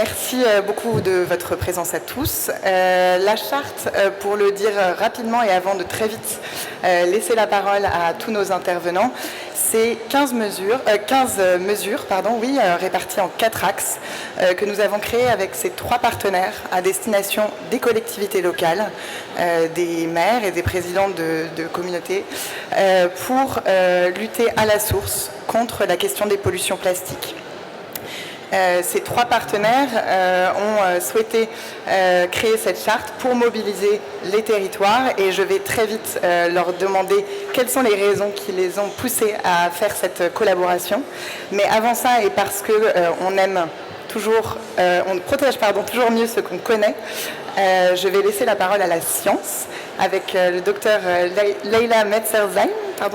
Merci beaucoup de votre présence à tous. La charte, pour le dire rapidement et avant de très vite laisser la parole à tous nos intervenants, c'est 15 mesures, réparties en 4 axes que nous avons créés avec ces 3 partenaires à destination des collectivités locales, des maires et des présidents de communautés, pour lutter à la source contre la question des pollutions plastiques. Ces 3 partenaires ont souhaité créer cette charte pour mobiliser les territoires et je vais très vite leur demander quelles sont les raisons qui les ont poussés à faire cette collaboration. Mais avant ça, et parce qu'on aime toujours, on protège toujours mieux ce qu'on connaît, je vais laisser la parole à la science avec le docteur Leila Metzer-Zaim,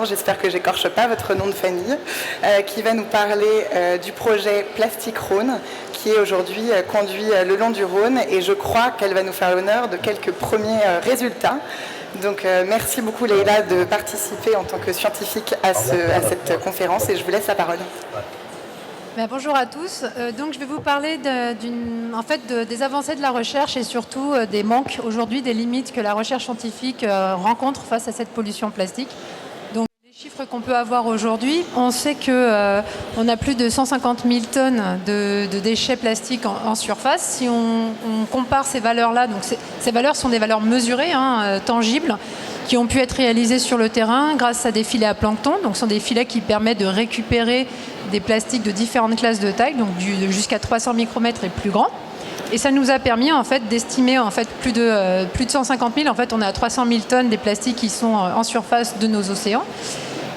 j'espère que j'écorche pas votre nom de famille, qui va nous parler du projet Plastique Rhône, qui est aujourd'hui conduit le long du Rhône, et je crois qu'elle va nous faire l'honneur de quelques premiers résultats. Donc merci beaucoup Leila de participer en tant que scientifique à cette conférence, et je vous laisse la parole. Bonjour à tous. Donc, je vais vous parler des avancées de la recherche et surtout des manques aujourd'hui, des limites que la recherche scientifique rencontre face à cette pollution plastique. Donc, les chiffres qu'on peut avoir aujourd'hui, on sait qu'on a plus de 150 000 tonnes de déchets plastiques en surface. Si on compare ces valeurs-là, donc ces valeurs sont des valeurs mesurées, tangibles, qui ont pu être réalisées sur le terrain grâce à des filets à plancton. Donc, ce sont des filets qui permettent de récupérer des plastiques de différentes classes de taille, donc jusqu'à 300 micromètres et plus grand. Et ça nous a permis d'estimer plus de 150 000. En fait, on est à 300 000 tonnes des plastiques qui sont en surface de nos océans.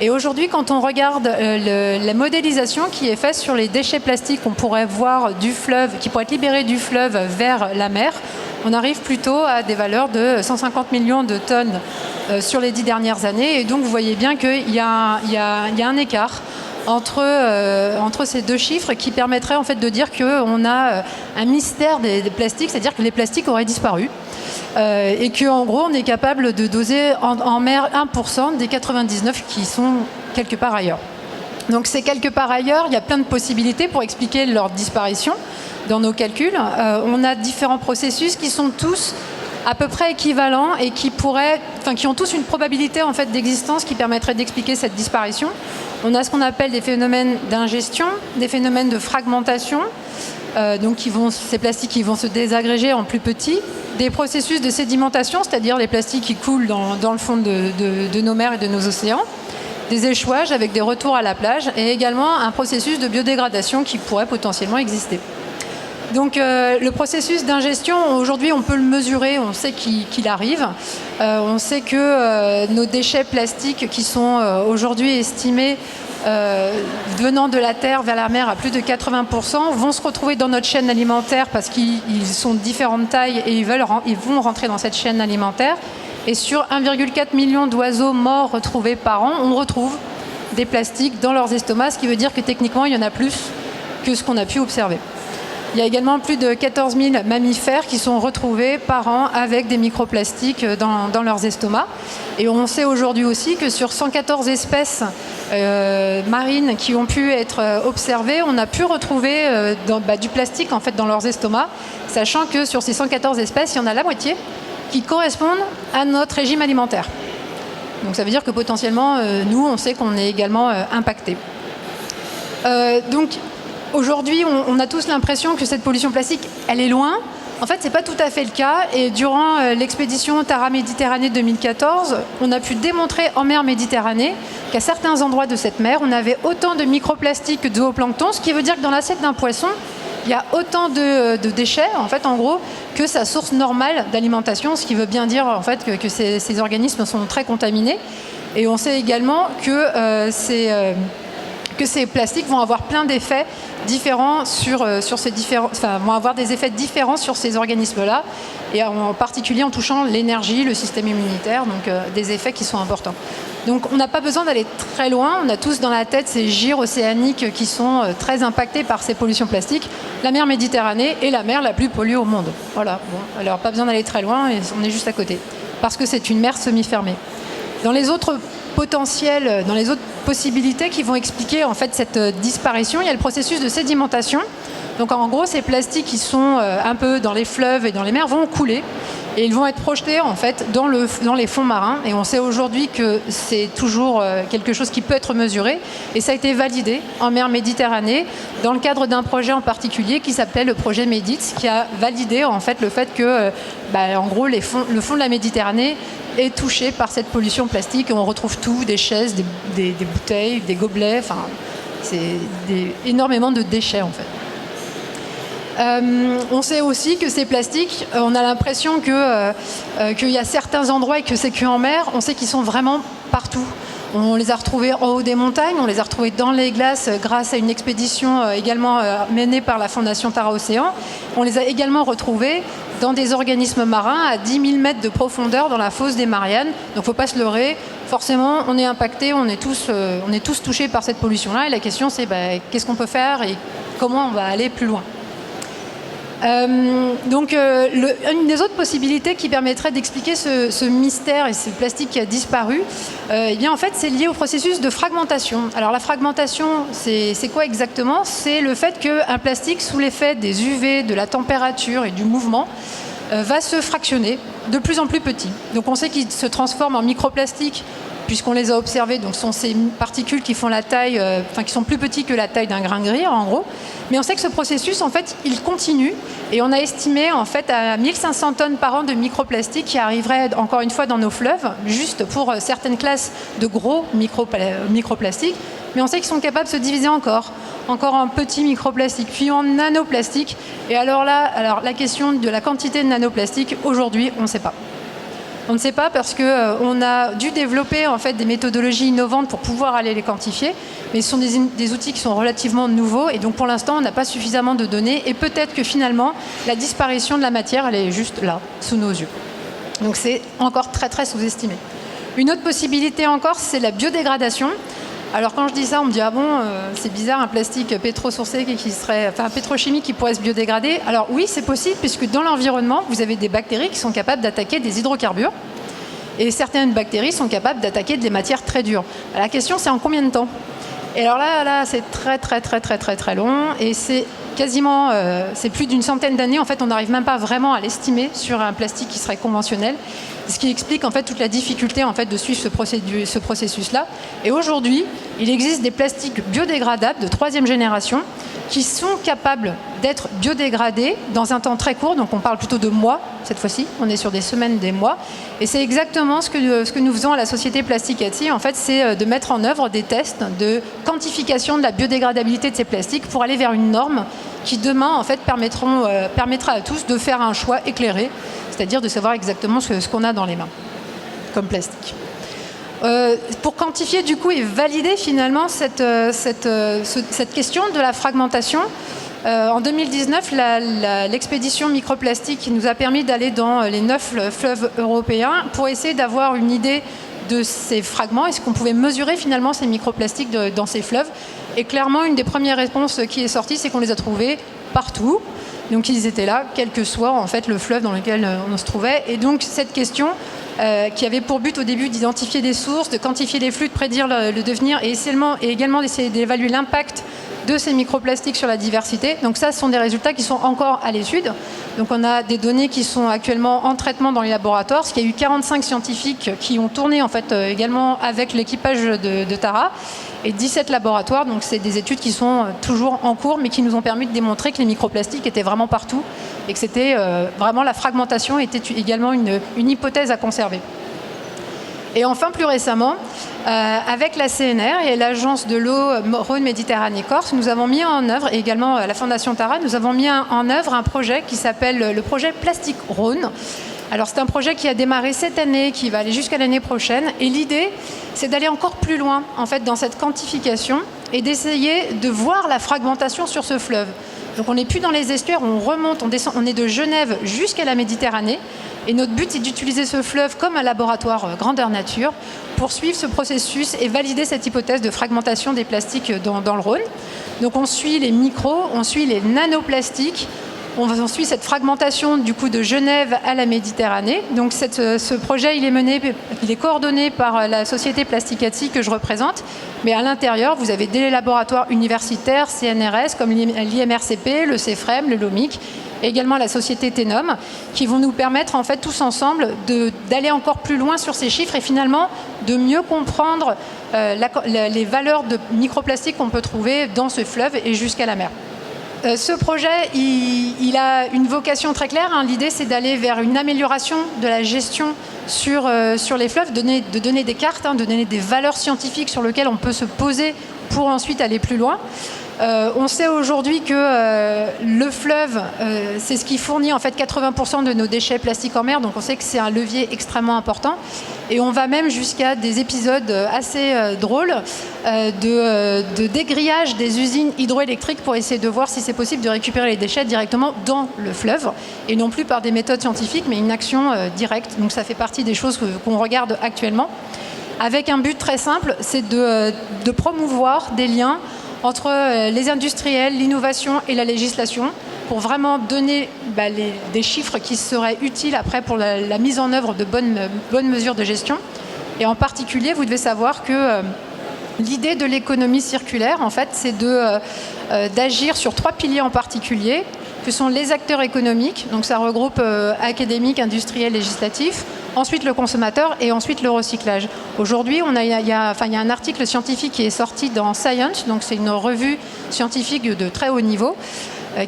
Et aujourd'hui, quand on regarde la modélisation qui est faite sur les déchets plastiques qu'on pourrait voir du fleuve, qui pourraient être libérés du fleuve vers la mer, on arrive plutôt à des valeurs de 150 millions de tonnes sur les 10 dernières années. Et donc, vous voyez bien qu'il y a un écart entre ces 2 chiffres qui permettraient de dire qu'on a un mystère des plastiques, c'est-à-dire que les plastiques auraient disparu et qu'en gros on est capable de doser en mer 1% des 99 qui sont quelque part ailleurs. Donc c'est quelque part ailleurs, il y a plein de possibilités pour expliquer leur disparition dans nos calculs. On a différents processus qui sont tous à peu près équivalents et qui ont tous une probabilité d'existence qui permettrait d'expliquer cette disparition. On a ce qu'on appelle des phénomènes d'ingestion, des phénomènes de fragmentation, ces plastiques qui vont se désagréger en plus petits, des processus de sédimentation, c'est-à-dire les plastiques qui coulent dans le fond de nos mers et de nos océans, des échouages avec des retours à la plage et également un processus de biodégradation qui pourrait potentiellement exister. Donc le processus d'ingestion, aujourd'hui on peut le mesurer, on sait qu'il arrive. On sait que nos déchets plastiques qui sont aujourd'hui estimés venant de la terre vers la mer à plus de 80% vont se retrouver dans notre chaîne alimentaire parce qu'ils sont de différentes tailles et ils vont rentrer dans cette chaîne alimentaire. Et sur 1,4 million d'oiseaux morts retrouvés par an, on retrouve des plastiques dans leurs estomacs, ce qui veut dire que techniquement il y en a plus que ce qu'on a pu observer. Il y a également plus de 14 000 mammifères qui sont retrouvés par an avec des microplastiques dans leurs estomacs. Et on sait aujourd'hui aussi que sur 114 espèces marines qui ont pu être observées, on a pu retrouver du plastique dans leurs estomacs, sachant que sur ces 114 espèces, il y en a la moitié qui correspondent à notre régime alimentaire. Donc ça veut dire que potentiellement, nous, on sait qu'on est également impactés. Aujourd'hui, on a tous l'impression que cette pollution plastique, elle est loin. En fait, ce n'est pas tout à fait le cas. Et durant l'expédition Tara Méditerranée 2014, on a pu démontrer en mer Méditerranée qu'à certains endroits de cette mer, on avait autant de microplastiques que de zooplancton, ce qui veut dire que dans l'assiette d'un poisson, il y a autant de déchets, en gros, que sa source normale d'alimentation, ce qui veut bien dire que ces organismes sont très contaminés. Et on sait également que ces plastiques vont avoir plein d'effets différents vont avoir des effets différents sur ces organismes-là, et en particulier en touchant l'énergie, le système immunitaire, donc des effets qui sont importants. Donc on n'a pas besoin d'aller très loin, on a tous dans la tête ces gyres océaniques qui sont très impactés par ces pollutions plastiques. La mer Méditerranée est la mer la plus polluée au monde. Voilà, bon, alors pas besoin d'aller très loin, et on est juste à côté, parce que c'est une mer semi-fermée. Dans les autres potentiels, dans les autres possibilités qui vont expliquer cette disparition, il y a le processus de sédimentation. Donc en gros, ces plastiques qui sont un peu dans les fleuves et dans les mers vont couler et ils vont être projetés en fait dans les fonds marins. Et on sait aujourd'hui que c'est toujours quelque chose qui peut être mesuré. Et ça a été validé en mer Méditerranée dans le cadre d'un projet en particulier qui s'appelait le projet MEDIT, qui a validé en fait le fait que, en gros, le fond de la Méditerranée est touché par cette pollution plastique. Et on retrouve tout, des chaises, des bouteilles, des gobelets. Enfin, c'est énormément de déchets en fait. On sait aussi que ces plastiques, on a l'impression qu'il y a certains endroits et que c'est qu'en mer, on sait qu'ils sont vraiment partout. On les a retrouvés en haut des montagnes, on les a retrouvés dans les glaces grâce à une expédition également menée par la Fondation Tara Océan. On les a également retrouvés dans des organismes marins à 10 000 mètres de profondeur dans la fosse des Mariannes. Donc il ne faut pas se leurrer. Forcément, on est impacté, on est tous touchés par cette pollution-là. Et la question, c'est qu'est-ce qu'on peut faire et comment on va aller plus loin. Une des autres possibilités qui permettrait d'expliquer ce mystère et ce plastique qui a disparu, en fait, c'est lié au processus de fragmentation. Alors la fragmentation, c'est quoi exactement? C'est le fait qu'un plastique, sous l'effet des UV, de la température et du mouvement, va se fractionner de plus en plus petit. Donc on sait qu'il se transforme en microplastiques puisqu'on les a observés, donc ce sont ces particules qui font la taille, qui sont plus petites que la taille d'un grain de grille, en gros. Mais on sait que ce processus, en fait, il continue, et on a estimé, en fait, à 1500 tonnes par an de microplastiques qui arriveraient, encore une fois, dans nos fleuves, juste pour certaines classes de gros microplastiques. Mais on sait qu'ils sont capables de se diviser encore en petits microplastiques, puis en nanoplastiques. Et alors la question de la quantité de nanoplastiques, aujourd'hui, on ne sait pas. On ne sait pas parce qu'on a dû développer en fait des méthodologies innovantes pour pouvoir aller les quantifier, mais ce sont des outils qui sont relativement nouveaux et donc pour l'instant on n'a pas suffisamment de données et peut-être que finalement la disparition de la matière elle est juste là, sous nos yeux. Donc c'est encore très très sous-estimé. Une autre possibilité encore, c'est la biodégradation. Alors quand je dis ça, on me dit ah bon, c'est bizarre un plastique pétrosourcé pétrochimique qui pourrait se biodégrader. Alors oui, c'est possible puisque dans l'environnement, vous avez des bactéries qui sont capables d'attaquer des hydrocarbures et certaines bactéries sont capables d'attaquer des matières très dures. La question c'est en combien de temps? Et alors là c'est très très très très très très long et c'est quasiment c'est plus d'une centaine d'années. En fait, on n'arrive même pas vraiment à l'estimer sur un plastique qui serait conventionnel. Ce qui explique en fait toute la difficulté en fait de suivre ce processus-là. Et aujourd'hui, il existe des plastiques biodégradables de 3e génération qui sont capables d'être biodégradés dans un temps très court. Donc on parle plutôt de mois cette fois-ci. On est sur des semaines, des mois. Et c'est exactement ce que nous faisons à la société Plasticati. En fait, c'est de mettre en œuvre des tests de quantification de la biodégradabilité de ces plastiques pour aller vers une norme qui demain en fait permettra à tous de faire un choix éclairé, c'est-à-dire de savoir exactement ce qu'on a dans les mains comme plastique. Pour quantifier du coup et valider finalement cette question de la fragmentation, en 2019, l'expédition microplastique qui nous a permis d'aller dans les 9 fleuves européens pour essayer d'avoir une idée de ces fragments, est-ce qu'on pouvait mesurer finalement ces microplastiques dans ces fleuves. Et clairement, une des premières réponses qui est sortie, c'est qu'on les a trouvés partout. Donc ils étaient là, quel que soit en fait le fleuve dans lequel on se trouvait. Et donc cette question, qui avait pour but au début d'identifier des sources, de quantifier les flux, de prédire le devenir et également d'essayer d'évaluer l'impact de ces microplastiques sur la diversité. Donc ça, ce sont des résultats qui sont encore à l'étude. Donc on a des données qui sont actuellement en traitement dans les laboratoires, parce qu'il y a eu 45 scientifiques qui ont tourné en fait également avec l'équipage de Tara et 17 laboratoires. Donc c'est des études qui sont toujours en cours, mais qui nous ont permis de démontrer que les microplastiques étaient vraiment partout et que c'était vraiment la fragmentation était également une hypothèse à conserver. Et enfin, plus récemment, avec la CNR et l'agence de l'eau Rhône-Méditerranée-Corse, nous avons mis en œuvre, et également la Fondation Tara, nous avons mis en œuvre un projet qui s'appelle le projet Plastique Rhône. Alors c'est un projet qui a démarré cette année, qui va aller jusqu'à l'année prochaine. Et l'idée, c'est d'aller encore plus loin en fait, dans cette quantification et d'essayer de voir la fragmentation sur ce fleuve. Donc on n'est plus dans les estuaires, on remonte, on descend, on est de Genève jusqu'à la Méditerranée. Et notre but, c'est d'utiliser ce fleuve comme un laboratoire grandeur nature pour suivre ce processus et valider cette hypothèse de fragmentation des plastiques dans le Rhône. Donc on suit les micros, on suit les nanoplastiques, On suit cette fragmentation du coup de Genève à la Méditerranée. Donc ce projet, il est coordonné par la société Plasticati que je représente. Mais à l'intérieur, vous avez des laboratoires universitaires, CNRS, comme l'IMRCP, le CEFREM, le LOMIC, et également la société Tenom, qui vont nous permettre en fait tous ensemble d'aller encore plus loin sur ces chiffres et finalement de mieux comprendre les valeurs de microplastiques qu'on peut trouver dans ce fleuve et jusqu'à la mer. Ce projet, il a une vocation très claire. L'idée, c'est d'aller vers une amélioration de la gestion sur les fleuves, de donner des cartes, de donner des valeurs scientifiques sur lesquelles on peut se poser pour ensuite aller plus loin. On sait aujourd'hui que le fleuve, c'est ce qui fournit en fait 80% de nos déchets plastiques en mer, donc on sait que c'est un levier extrêmement important. Et on va même jusqu'à des épisodes assez drôles de dégrillage des usines hydroélectriques pour essayer de voir si c'est possible de récupérer les déchets directement dans le fleuve, et non plus par des méthodes scientifiques, mais une action directe. Donc ça fait partie des choses qu'on regarde actuellement, avec un but très simple, c'est de promouvoir des liens entre les industriels, l'innovation et la législation, pour vraiment donner des chiffres qui seraient utiles après pour la mise en œuvre de bonnes mesures de gestion. Et en particulier, vous devez savoir que l'idée de l'économie circulaire, en fait, c'est d'agir sur 3 piliers en particulier, que sont les acteurs économiques, donc ça regroupe académiques, industriels, législatifs, ensuite le consommateur et ensuite le recyclage. Aujourd'hui, il y a un article scientifique qui est sorti dans Science, donc c'est une revue scientifique de très haut niveau,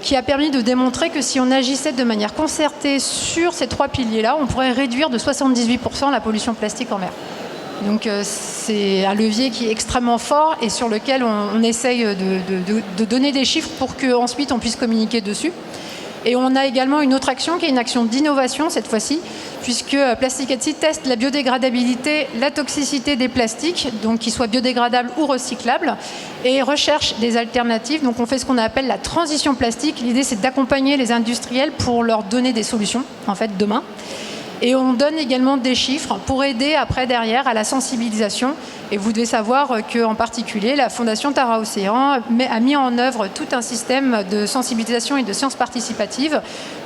qui a permis de démontrer que si on agissait de manière concertée sur ces 3 piliers-là, on pourrait réduire de 78% la pollution plastique en mer. Donc c'est un levier qui est extrêmement fort et sur lequel on essaye de donner des chiffres pour qu'ensuite on puisse communiquer dessus. Et on a également une autre action qui est une action d'innovation cette fois-ci, puisque Plasticati teste la biodégradabilité, la toxicité des plastiques, donc qu'ils soient biodégradables ou recyclables, et recherche des alternatives. Donc on fait ce qu'on appelle la transition plastique. L'idée, c'est d'accompagner les industriels pour leur donner des solutions, en fait, demain. Et on donne également des chiffres pour aider après, derrière, à la sensibilisation. Et vous devez savoir qu'en particulier, la Fondation Tara Océan a mis en œuvre tout un système de sensibilisation et de sciences participatives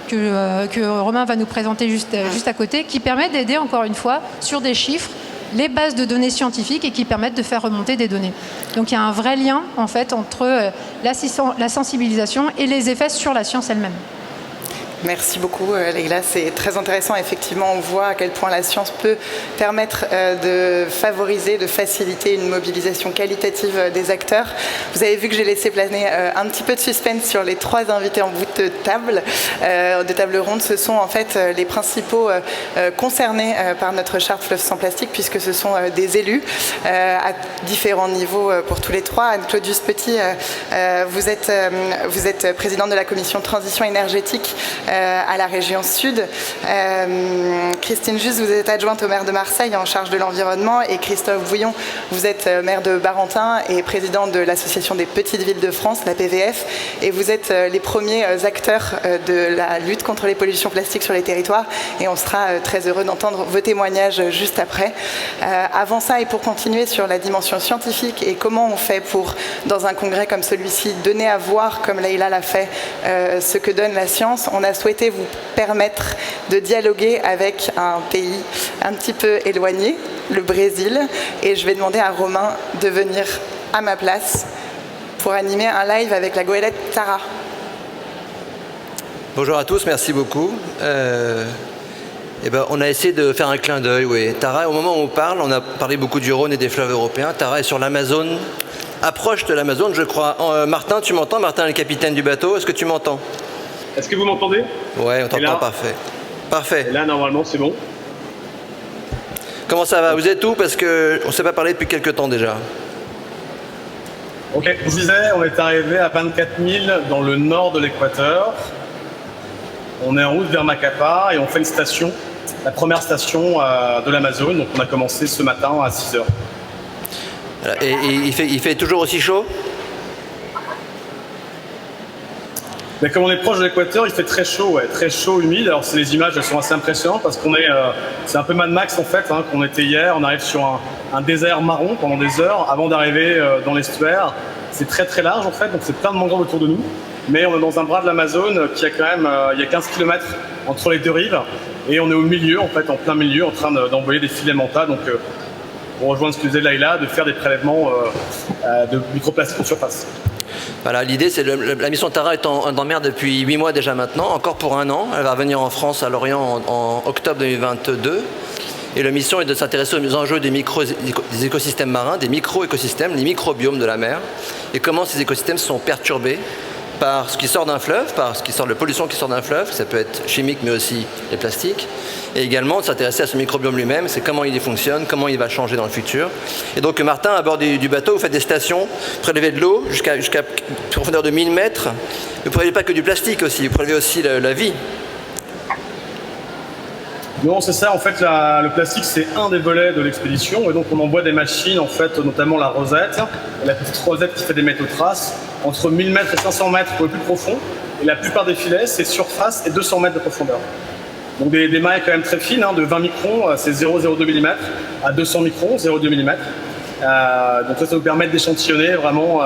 que Romain va nous présenter juste à côté, qui permet d'aider, encore une fois, sur des chiffres, les bases de données scientifiques et qui permettent de faire remonter des données. Donc il y a un vrai lien, en fait, entre la sensibilisation et les effets sur la science elle-même. Merci beaucoup, Leïla. C'est très intéressant. Effectivement, on voit à quel point la science peut permettre de favoriser, de faciliter une mobilisation qualitative des acteurs. Vous avez vu que j'ai laissé planer un petit peu de suspense sur les 3 invités en bout de table ronde. Ce sont en fait les principaux concernés par notre charte Fleuve sans plastique, puisque ce sont des élus à différents niveaux pour tous les 3. Anne-Claude Petit, vous êtes présidente de la commission transition énergétique à la région Sud. Christine Juste, vous êtes adjointe au maire de Marseille en charge de l'environnement, et Christophe Bouillon, vous êtes maire de Barentin et président de l'association des petites villes de France, la PVF, et vous êtes les premiers acteurs de la lutte contre les pollutions plastiques sur les territoires, et on sera très heureux d'entendre vos témoignages juste après. Avant ça, et pour continuer sur la dimension scientifique et comment on fait pour, dans un congrès comme celui-ci, donner à voir, comme Leïla l'a fait, ce que donne la science, on a souhaité vous permettre de dialoguer avec un pays un petit peu éloigné, le Brésil, et je vais demander à Romain de venir à ma place pour animer un live avec la goélette Tara. Bonjour à tous, merci beaucoup. On a essayé de faire un clin d'œil. Oui. Tara, au moment où on parle, on a parlé beaucoup du Rhône et des fleuves européens. Tara est sur l'Amazone, approche de l'Amazone, je crois. Martin, tu m'entends? Martin est le capitaine du bateau, est-ce que tu m'entends? Est-ce que vous m'entendez? Ouais, on t'entend, parfait. Parfait. Et là, normalement, c'est bon. Comment ça va? Vous êtes où? Parce qu'on ne s'est pas parlé depuis quelques temps déjà. Ok, je disais, on est arrivé à 24 000 dans le nord de l'équateur. On est en route vers Macapa et on fait une station, la première station de l'Amazone. Donc on a commencé ce matin à 6 h. Et il fait toujours aussi chaud? Mais comme on est proche de l'équateur, il fait très chaud, ouais, très chaud, humide. Alors les images, elles sont assez impressionnantes parce qu'on est, c'est un peu Mad Max en fait, qu'on était hier. On arrive sur un désert marron pendant des heures avant d'arriver dans l'estuaire. C'est très très large en fait, donc c'est plein de mangroves autour de nous. mais on est dans un bras de l'Amazone qui a quand même il y a 15 km entre les deux rives, et on est au milieu, en fait, en plein milieu, en train d'envoyer des filets manta. Donc, pour rejoindre ce que disait Laïla, de faire des prélèvements de microplastiques en surface. Voilà, l'idée, c'est la mission Tara est en mer depuis 8 mois déjà maintenant, encore pour 1 an. Elle va revenir en France, à Lorient, en octobre 2022. Et la mission est de s'intéresser aux enjeux des écosystèmes marins, des micro-écosystèmes, les microbiomes de la mer, et comment ces écosystèmes sont perturbés par ce qui sort d'un fleuve, par ce qui sort de la pollution qui sort d'un fleuve, ça peut être chimique mais aussi les plastiques, et également de s'intéresser à ce microbiome lui-même, c'est comment il fonctionne, comment il va changer dans le futur. Et donc Martin, à bord du bateau, vous faites des stations, prélevez de l'eau jusqu'à une profondeur de 1000 mètres, vous ne prélevez pas que du plastique aussi, vous prélevez aussi la vie. Non, c'est ça. En fait, le plastique, c'est un des volets de l'expédition. Et donc, on envoie des machines, en fait, notamment la Rosette. La petite Rosette qui fait des méthotraces entre 1000 mètres et 500 mètres pour le plus profond. Et la plupart des filets, c'est surface et 200 mètres de profondeur. Donc, des mailles quand même très fines, de 20 microns, c'est 0,02 mm, à 200 microns, 0,2 mm. Donc, ça nous permet d'échantillonner vraiment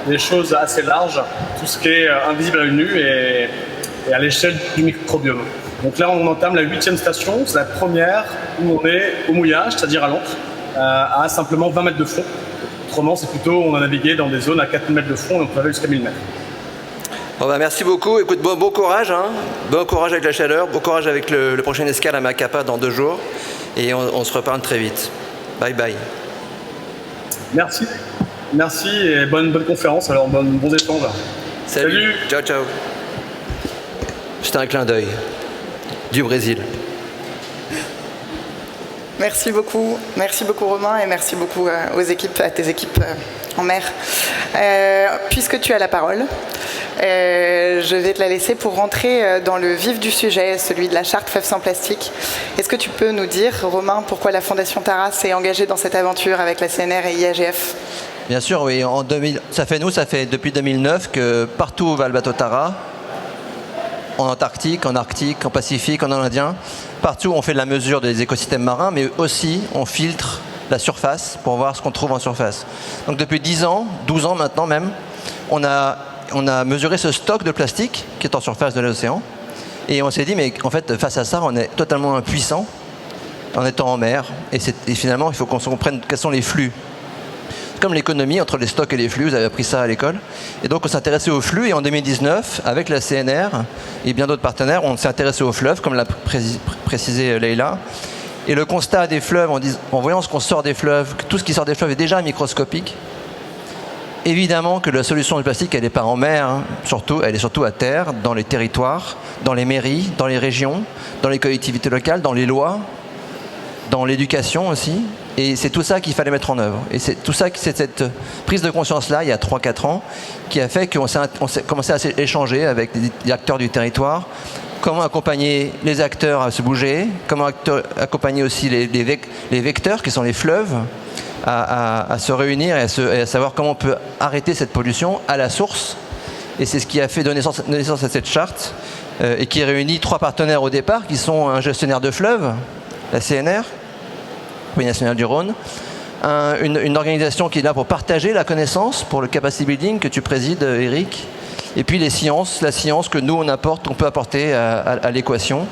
des choses assez larges, tout ce qui est invisible à l'œil nu et à l'échelle du microbiome. Donc là, on entame la 8e station, c'est la première où on est au mouillage, c'est-à-dire à l'ancre, à simplement 20 mètres de fond. Autrement, c'est plutôt, on a navigué dans des zones à 4000 mètres de fond et on peut aller jusqu'à 1000 mètres. Bon merci beaucoup. Écoute, bon courage. Bon courage avec la chaleur, bon courage avec le prochain escale à Macapa dans 2 jours. Et on se reparle très vite. Bye bye. Merci. Merci et bonne conférence. Alors, bons échanges. Salut. Ciao, ciao. C'était un clin d'œil du Brésil. Merci beaucoup Romain, et merci beaucoup à tes équipes en mer. Puisque tu as la parole, je vais te la laisser pour rentrer dans le vif du sujet, celui de la charte Fleuve sans plastique. Est-ce que tu peux nous dire, Romain, pourquoi la Fondation Tara s'est engagée dans cette aventure avec la CNR et IAGF ? Bien sûr, oui. Ça fait depuis 2009 que partout où va le bateau Tara, en Antarctique, en Arctique, en Pacifique, en Indien, partout on fait de la mesure des écosystèmes marins, mais aussi on filtre la surface pour voir ce qu'on trouve en surface. Donc depuis 10 ans, 12 ans maintenant même, on a mesuré ce stock de plastique qui est en surface de l'océan, et on s'est dit, mais en fait, face à ça, on est totalement impuissant en étant en mer, et finalement, il faut qu'on comprenne quels sont les flux. Comme l'économie entre les stocks et les flux, vous avez appris ça à l'école. Et donc on s'est intéressé aux flux, et en 2019, avec la CNR et bien d'autres partenaires, on s'est intéressé aux fleuves, comme l'a précisé Leïla. Et le constat des fleuves, en voyant ce qu'on sort des fleuves, que tout ce qui sort des fleuves est déjà microscopique. Évidemment que la solution du plastique, elle n'est pas en mer, elle est surtout à terre, dans les territoires, dans les mairies, dans les régions, dans les collectivités locales, dans les lois, dans l'éducation aussi. Et c'est tout ça qu'il fallait mettre en œuvre. Et c'est tout ça, c'est cette prise de conscience-là, il y a 3-4 ans, qui a fait qu'on s'est commencé à échanger avec les acteurs du territoire, comment accompagner les acteurs à se bouger, comment accompagner aussi les vecteurs, qui sont les fleuves, à se réunir et à savoir comment on peut arrêter cette pollution à la source. Et c'est ce qui a fait donner naissance à cette charte, et qui réunit 3 partenaires au départ, qui sont un gestionnaire de fleuves, la CNR, Compagnie nationale du Rhône, une organisation qui est là pour partager la connaissance, pour le capacity building que tu présides, Eric, et puis la science que nous on peut apporter à l'équation,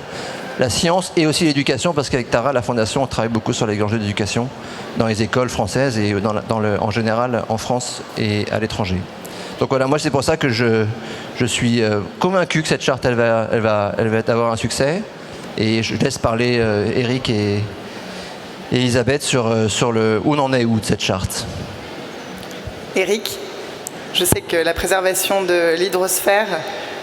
la science et aussi l'éducation, parce qu'avec Tara, la Fondation, on travaille beaucoup sur les enjeux d'éducation dans les écoles françaises et en général en France et à l'étranger. Donc voilà, moi c'est pour ça que je suis convaincu que cette charte elle va avoir un succès, et je laisse parler Eric et Elisabeth sur où on en est de cette charte. Eric, je sais que la préservation de l'hydrosphère,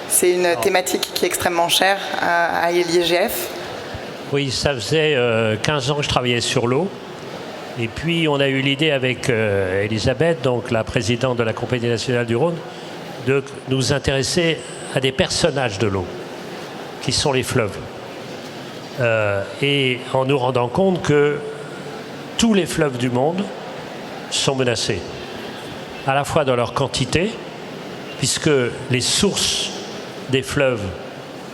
c'est une thématique qui est extrêmement chère à l'IAGF. Oui, ça faisait 15 ans que je travaillais sur l'eau. Et puis on a eu l'idée avec Elisabeth, donc la présidente de la Compagnie nationale du Rhône, de nous intéresser à des personnages de l'eau, qui sont les fleuves. Et en nous rendant compte que tous les fleuves du monde sont menacés, à la fois dans leur quantité, puisque les sources des fleuves,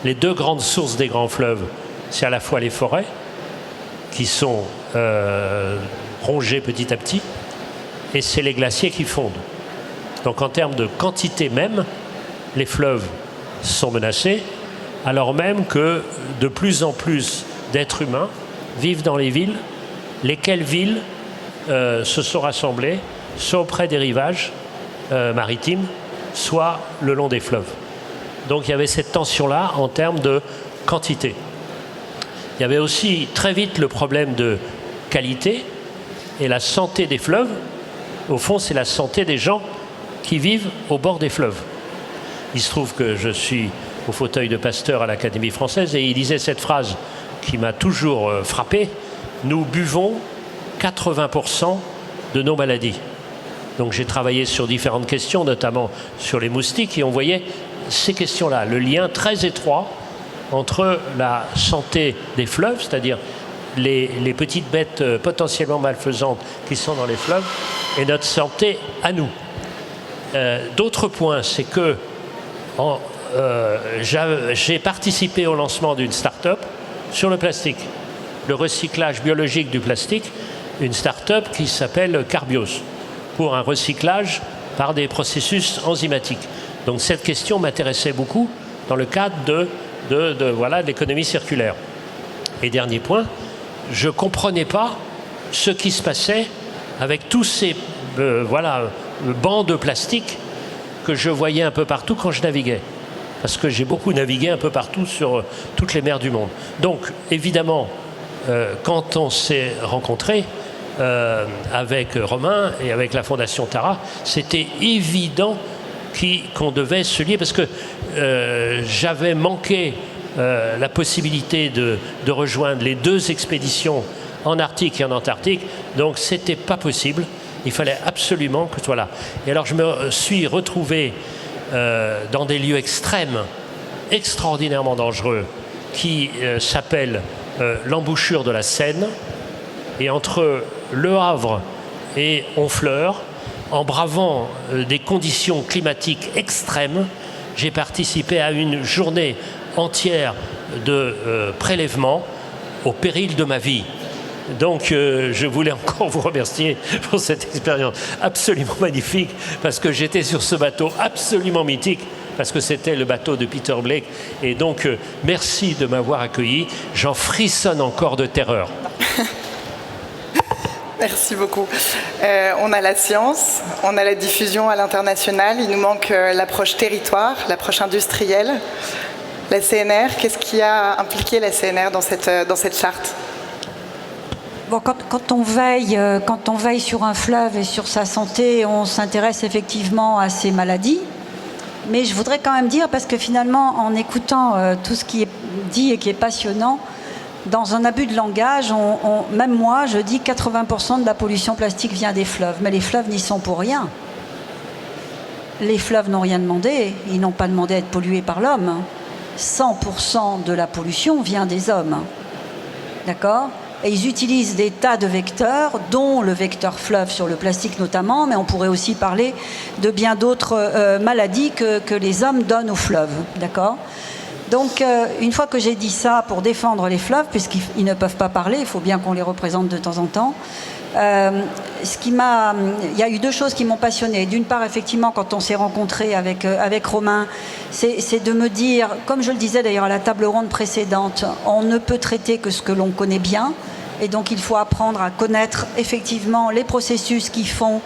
les 2 grandes sources des grands fleuves, c'est à la fois les forêts, qui sont rongées petit à petit, et c'est les glaciers qui fondent. Donc en termes de quantité même, les fleuves sont menacés, alors même que de plus en plus d'êtres humains vivent dans les villes, lesquelles villes se sont rassemblées soit auprès des rivages maritimes, soit le long des fleuves. Donc il y avait cette tension-là en termes de quantité. Il y avait aussi très vite le problème de qualité et la santé des fleuves. Au fond, c'est la santé des gens qui vivent au bord des fleuves. Il se trouve que je suis au fauteuil de Pasteur à l'Académie française et il disait cette phrase qui m'a toujours frappé. Nous buvons 80% de nos maladies. Donc j'ai travaillé sur différentes questions, notamment sur les moustiques, et on voyait ces questions-là, le lien très étroit entre la santé des fleuves, c'est-à-dire les petites bêtes potentiellement malfaisantes qui sont dans les fleuves, et notre santé à nous. D'autres points, c'est que j'ai participé au lancement d'une start-up sur le plastique, le recyclage biologique du plastique, une start-up qui s'appelle Carbios, pour un recyclage par des processus enzymatiques. Donc cette question m'intéressait beaucoup dans le cadre de l'économie circulaire. Et dernier point, je ne comprenais pas ce qui se passait avec tous ces bancs de plastique que je voyais un peu partout quand je naviguais. Parce que j'ai beaucoup navigué un peu partout sur toutes les mers du monde. Donc, évidemment, quand on s'est rencontrés avec Romain et avec la Fondation Tara, c'était évident qu'on devait se lier parce que j'avais manqué la possibilité de rejoindre les 2 expéditions en Arctique et en Antarctique. Donc, ce n'était pas possible. Il fallait absolument que ce soit là. Et alors, je me suis retrouvé dans des lieux extrêmes, extraordinairement dangereux, qui s'appellent l'embouchure de la Seine. Et entre Le Havre et Honfleur, en bravant des conditions climatiques extrêmes, j'ai participé à une journée entière de prélèvement au péril de ma vie. Donc je voulais encore vous remercier pour cette expérience absolument magnifique, parce que j'étais sur ce bateau absolument mythique, parce que c'était le bateau de Peter Blake. Et donc merci de m'avoir accueilli. J'en frissonne encore de terreur. Merci beaucoup. On a la science, on a la diffusion à l'international. Il nous manque l'approche territoire, l'approche industrielle. La CNR, qu'est-ce qui a impliqué la CNR dans cette charte ? Bon, quand on veille sur un fleuve et sur sa santé, on s'intéresse effectivement à ces maladies. Mais je voudrais quand même dire, parce que finalement, en écoutant tout ce qui est dit et qui est passionnant, dans un abus de langage, même moi, je dis 80% de la pollution plastique vient des fleuves. Mais les fleuves n'y sont pour rien. Les fleuves n'ont rien demandé. Ils n'ont pas demandé à être pollués par l'homme. 100% de la pollution vient des hommes. D'accord ? Et ils utilisent des tas de vecteurs, dont le vecteur fleuve sur le plastique notamment, mais on pourrait aussi parler de bien d'autres maladies que les hommes donnent aux fleuves. D'accord ? Donc, une fois que j'ai dit ça, pour défendre les fleuves, puisqu'ils ne peuvent pas parler, il faut bien qu'on les représente de temps en temps, il y a eu 2 choses qui m'ont passionnée. D'une part, effectivement, quand on s'est rencontrés avec Romain, c'est de me dire, comme je le disais d'ailleurs à la table ronde précédente, on ne peut traiter que ce que l'on connaît bien. Et donc, il faut apprendre à connaître effectivement les processus qui font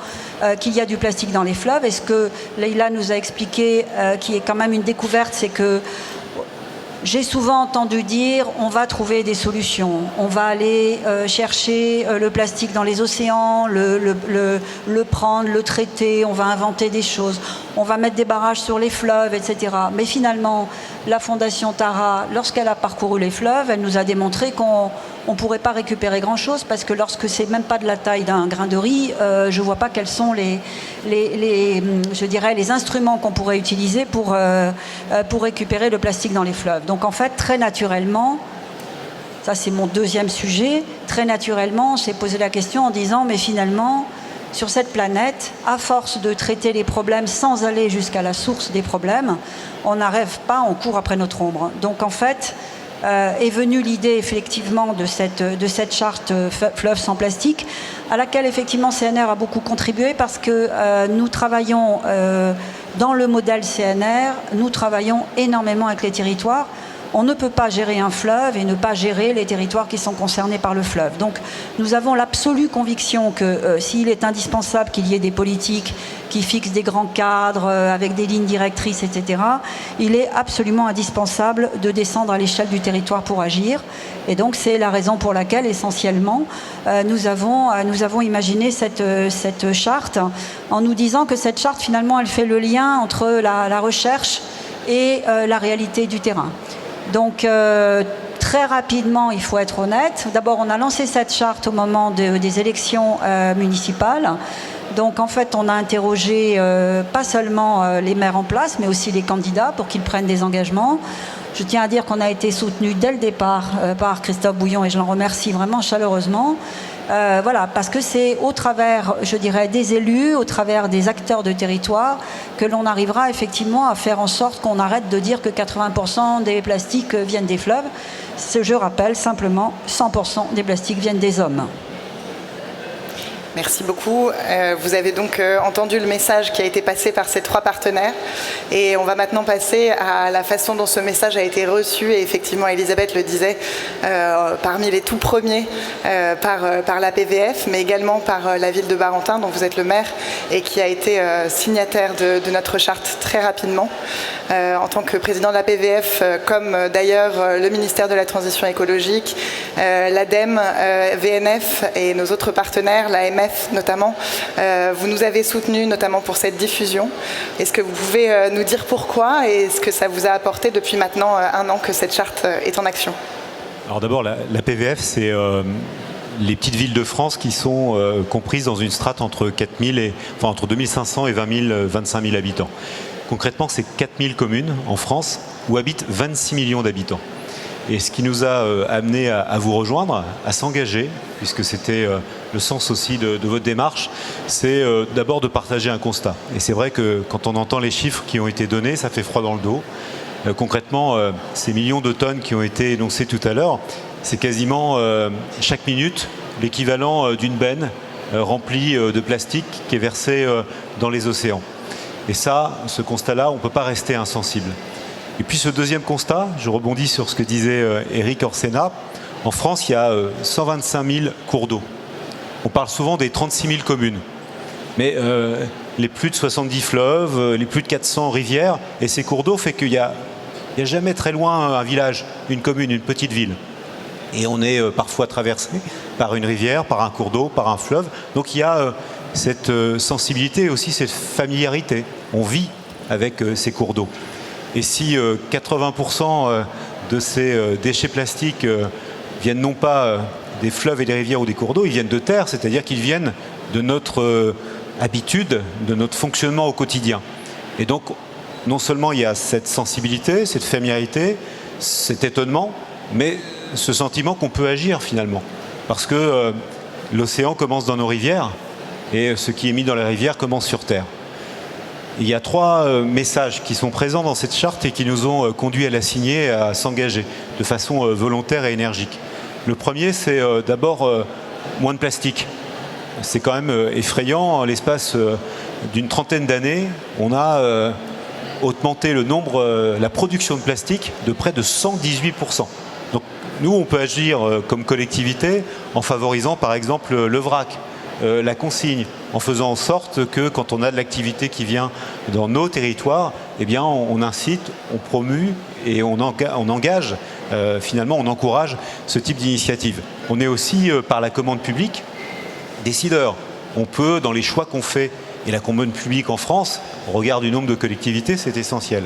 qu'il y a du plastique dans les fleuves. Et ce que Leïla nous a expliqué, qui est quand même une découverte, c'est que j'ai souvent entendu dire on va trouver des solutions, on va aller chercher le plastique dans les océans, le prendre, le traiter, on va inventer des choses, on va mettre des barrages sur les fleuves, etc. Mais finalement, la Fondation Tara, lorsqu'elle a parcouru les fleuves, elle nous a démontré qu'on ne pourrait pas récupérer grand-chose, parce que lorsque c'est même pas de la taille d'un grain de riz, je vois pas quels sont les instruments qu'on pourrait utiliser pour récupérer le plastique dans les fleuves. Donc en fait, très naturellement, ça c'est mon 2e sujet, très naturellement, on s'est posé la question en disant, mais finalement, sur cette planète, à force de traiter les problèmes sans aller jusqu'à la source des problèmes, on n'arrive pas, on court après notre ombre. Donc en fait, est venue l'idée effectivement de cette charte fleuve sans plastique, à laquelle effectivement CNR a beaucoup contribué, parce que nous travaillons dans le modèle CNR, nous travaillons énormément avec les territoires. On ne peut pas gérer un fleuve et ne pas gérer les territoires qui sont concernés par le fleuve. Donc nous avons l'absolue conviction que s'il est indispensable qu'il y ait des politiques qui fixent des grands cadres avec des lignes directrices, etc., il est absolument indispensable de descendre à l'échelle du territoire pour agir. Et donc c'est la raison pour laquelle essentiellement nous avons imaginé cette charte en nous disant que cette charte finalement elle fait le lien entre la recherche et la réalité du terrain. Donc très rapidement, il faut être honnête. D'abord, on a lancé cette charte au moment des élections municipales. Donc en fait, on a interrogé pas seulement les maires en place, mais aussi les candidats pour qu'ils prennent des engagements. Je tiens à dire qu'on a été soutenu dès le départ par Christophe Bouillon et je l'en remercie vraiment chaleureusement. Voilà, parce que c'est au travers, je dirais, des élus, au travers des acteurs de territoire, que l'on arrivera effectivement à faire en sorte qu'on arrête de dire que 80% des plastiques viennent des fleuves. Je rappelle simplement, 100% des plastiques viennent des hommes. Merci beaucoup. Vous avez donc entendu le message qui a été passé par ces trois partenaires et on va maintenant passer à la façon dont ce message a été reçu et effectivement Elisabeth le disait parmi les tout premiers par la PVF mais également par la ville de Barentin dont vous êtes le maire et qui a été signataire de notre charte très rapidement. En tant que président de la PVF comme d'ailleurs le ministère de la Transition écologique, l'ADEME, VNF et nos autres partenaires, l'AMF notamment, vous nous avez soutenus notamment pour cette diffusion. Est-ce que vous pouvez nous dire pourquoi et ce que ça vous a apporté depuis maintenant 1 an que cette charte est en action? Alors d'abord, la PVF, c'est les petites villes de France qui sont comprises dans une strate entre 2500 et 25 000 habitants. Concrètement, c'est 4000 communes en France où habitent 26 millions d'habitants. Et ce qui nous a amené à vous rejoindre, à s'engager, puisque c'était le sens aussi de votre démarche, c'est d'abord de partager un constat. Et c'est vrai que quand on entend les chiffres qui ont été donnés, ça fait froid dans le dos. Concrètement, ces millions de tonnes qui ont été énoncées tout à l'heure, c'est quasiment chaque minute l'équivalent d'une benne remplie de plastique qui est versée dans les océans. Et ça, ce constat-là, on ne peut pas rester insensible. Et puis ce deuxième constat, je rebondis sur ce que disait Éric Orsena, en France, il y a 125 000 cours d'eau. On parle souvent des 36 000 communes, mais les plus de 70 fleuves, les plus de 400 rivières, et ces cours d'eau fait qu'il n'y a jamais très loin un village, une commune, une petite ville. Et on est parfois traversé par une rivière, par un cours d'eau, par un fleuve. Donc il y a cette sensibilité et aussi cette familiarité. On vit avec ces cours d'eau. Et si 80% de ces déchets plastiques viennent non pas des fleuves et des rivières ou des cours d'eau, ils viennent de terre, c'est-à-dire qu'ils viennent de notre habitude, de notre fonctionnement au quotidien. Et donc, non seulement il y a cette sensibilité, cette familiarité, cet étonnement, mais ce sentiment qu'on peut agir finalement. Parce que l'océan commence dans nos rivières et ce qui est mis dans les rivières commence sur terre. Il y a 3 messages qui sont présents dans cette charte et qui nous ont conduits à la signer et à s'engager de façon volontaire et énergique. Le premier, c'est d'abord moins de plastique. C'est quand même effrayant. En l'espace d'une trentaine d'années, on a augmenté le nombre, la production de plastique de près de 118%. Donc nous, on peut agir comme collectivité en favorisant par exemple le vrac. La consigne, en faisant en sorte que quand on a de l'activité qui vient dans nos territoires, eh bien on incite, on promue et on engage, finalement on encourage ce type d'initiative. On est aussi, par la commande publique, décideur. On peut, dans les choix qu'on fait, et la commande publique en France, au regard du nombre de collectivités, c'est essentiel.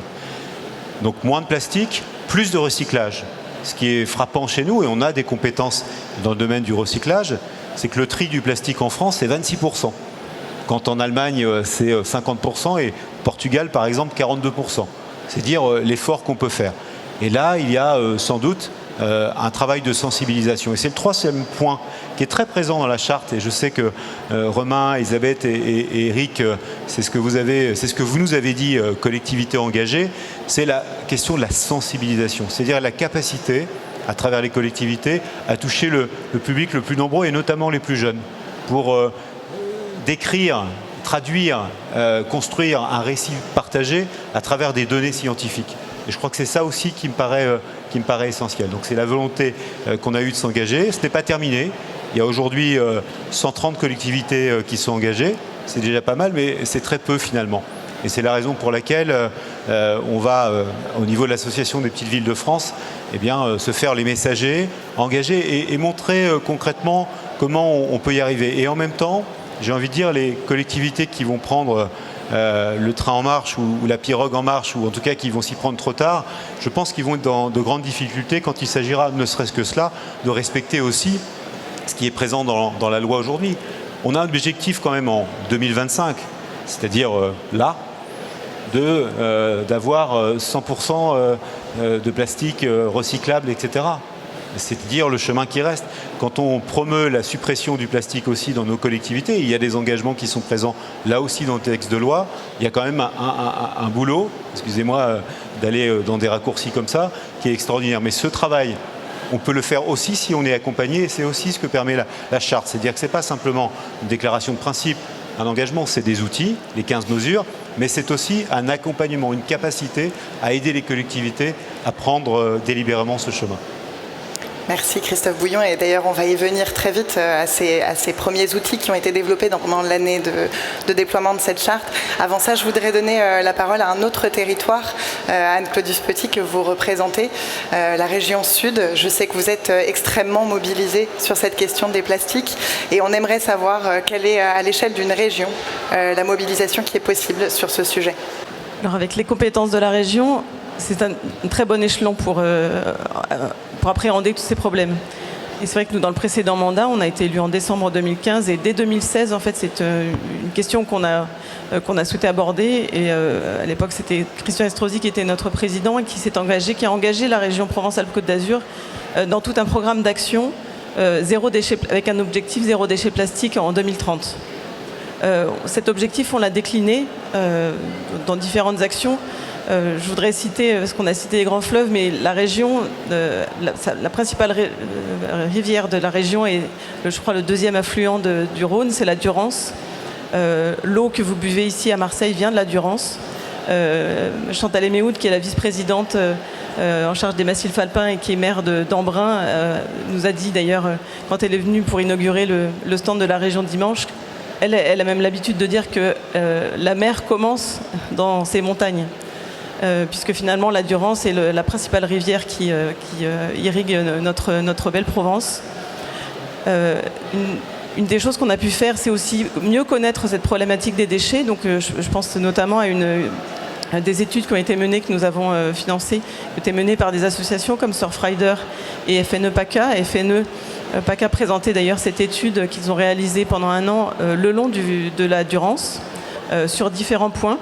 Donc moins de plastique, plus de recyclage. Ce qui est frappant chez nous, et on a des compétences dans le domaine du recyclage, c'est que le tri du plastique en France, c'est 26%. Quand en Allemagne, c'est 50% et Portugal, par exemple, 42%. C'est dire l'effort qu'on peut faire. Et là, il y a sans doute un travail de sensibilisation. Et c'est le troisième point qui est très présent dans la charte. Et je sais que Romain, Elisabeth et Eric, c'est ce que vous nous avez dit, collectivité engagée, c'est la question de la sensibilisation. C'est-à-dire la capacité, à travers les collectivités, à toucher le public le plus nombreux et notamment les plus jeunes, pour décrire traduire, construire un récit partagé à travers des données scientifiques. Et je crois que c'est ça aussi qui me paraît essentiel. Donc c'est la volonté qu'on a eue de s'engager. Ce n'est pas terminé. Il y a aujourd'hui 130 collectivités qui sont engagées. C'est déjà pas mal, mais c'est très peu finalement. Et c'est la raison pour laquelle on va, au niveau de l'Association des petites villes de France, eh bien, se faire les messagers, engager et montrer concrètement comment on peut y arriver. Et en même temps, j'ai envie de dire, les collectivités qui vont prendre le train en marche ou la pirogue en marche, ou en tout cas qui vont s'y prendre trop tard, je pense qu'ils vont être dans de grandes difficultés quand il s'agira, ne serait-ce que cela, de respecter aussi ce qui est présent dans la loi aujourd'hui. On a un objectif quand même en 2025, c'est-à-dire là, d'avoir 100% de plastique recyclable, etc. C'est-à-dire le chemin qui reste. Quand on promeut la suppression du plastique aussi dans nos collectivités, il y a des engagements qui sont présents là aussi dans le texte de loi. Il y a quand même un boulot, excusez-moi d'aller dans des raccourcis comme ça, qui est extraordinaire. Mais ce travail, on peut le faire aussi si on est accompagné, et c'est aussi ce que permet la charte. C'est-à-dire que ce n'est pas simplement une déclaration de principe, un engagement, c'est des outils, les 15 mesures, mais c'est aussi un accompagnement, une capacité à aider les collectivités à prendre délibérément ce chemin. Merci Christophe Bouillon, et d'ailleurs on va y venir très vite à ces premiers outils qui ont été développés pendant l'année de déploiement de cette charte. Avant ça, je voudrais donner la parole à un autre territoire, Anne-Claudius Petit, que vous représentez, la région Sud. Je sais que vous êtes extrêmement mobilisé sur cette question des plastiques, et on aimerait savoir quelle est à l'échelle d'une région la mobilisation qui est possible sur ce sujet. Alors avec les compétences de la région, c'est un très bon échelon pour appréhender tous ces problèmes. Et c'est vrai que nous, dans le précédent mandat, on a été élus en décembre 2015, et dès 2016, en fait, c'est une question qu'on a souhaité aborder. Et à l'époque, c'était Christian Estrosi qui était notre président et qui a engagé la région Provence-Alpes-Côte d'Azur dans tout un programme d'action avec un objectif zéro déchet plastique en 2030. Cet objectif, on l'a décliné dans différentes actions. Je voudrais citer, parce qu'on a cité les grands fleuves, mais la région, la principale rivière de la région est, je crois, le deuxième affluent du Rhône, c'est la Durance. L'eau que vous buvez ici à Marseille vient de la Durance. Chantal Eméhoud, qui est la vice-présidente en charge des massifs alpins et qui est maire d'Embrun, nous a dit d'ailleurs, quand elle est venue pour inaugurer le stand de la région dimanche, elle a même l'habitude de dire que la mer commence dans ces montagnes. Puisque finalement la Durance est la principale rivière qui irrigue notre belle Provence. Une des choses qu'on a pu faire, c'est aussi mieux connaître cette problématique des déchets. Donc je pense notamment à des études qui ont été menées, que nous avons financées, qui ont été menées par des associations comme Surfrider et FNE PACA. FNE PACA présentait d'ailleurs cette étude qu'ils ont réalisée pendant un an le long de la Durance sur différents points.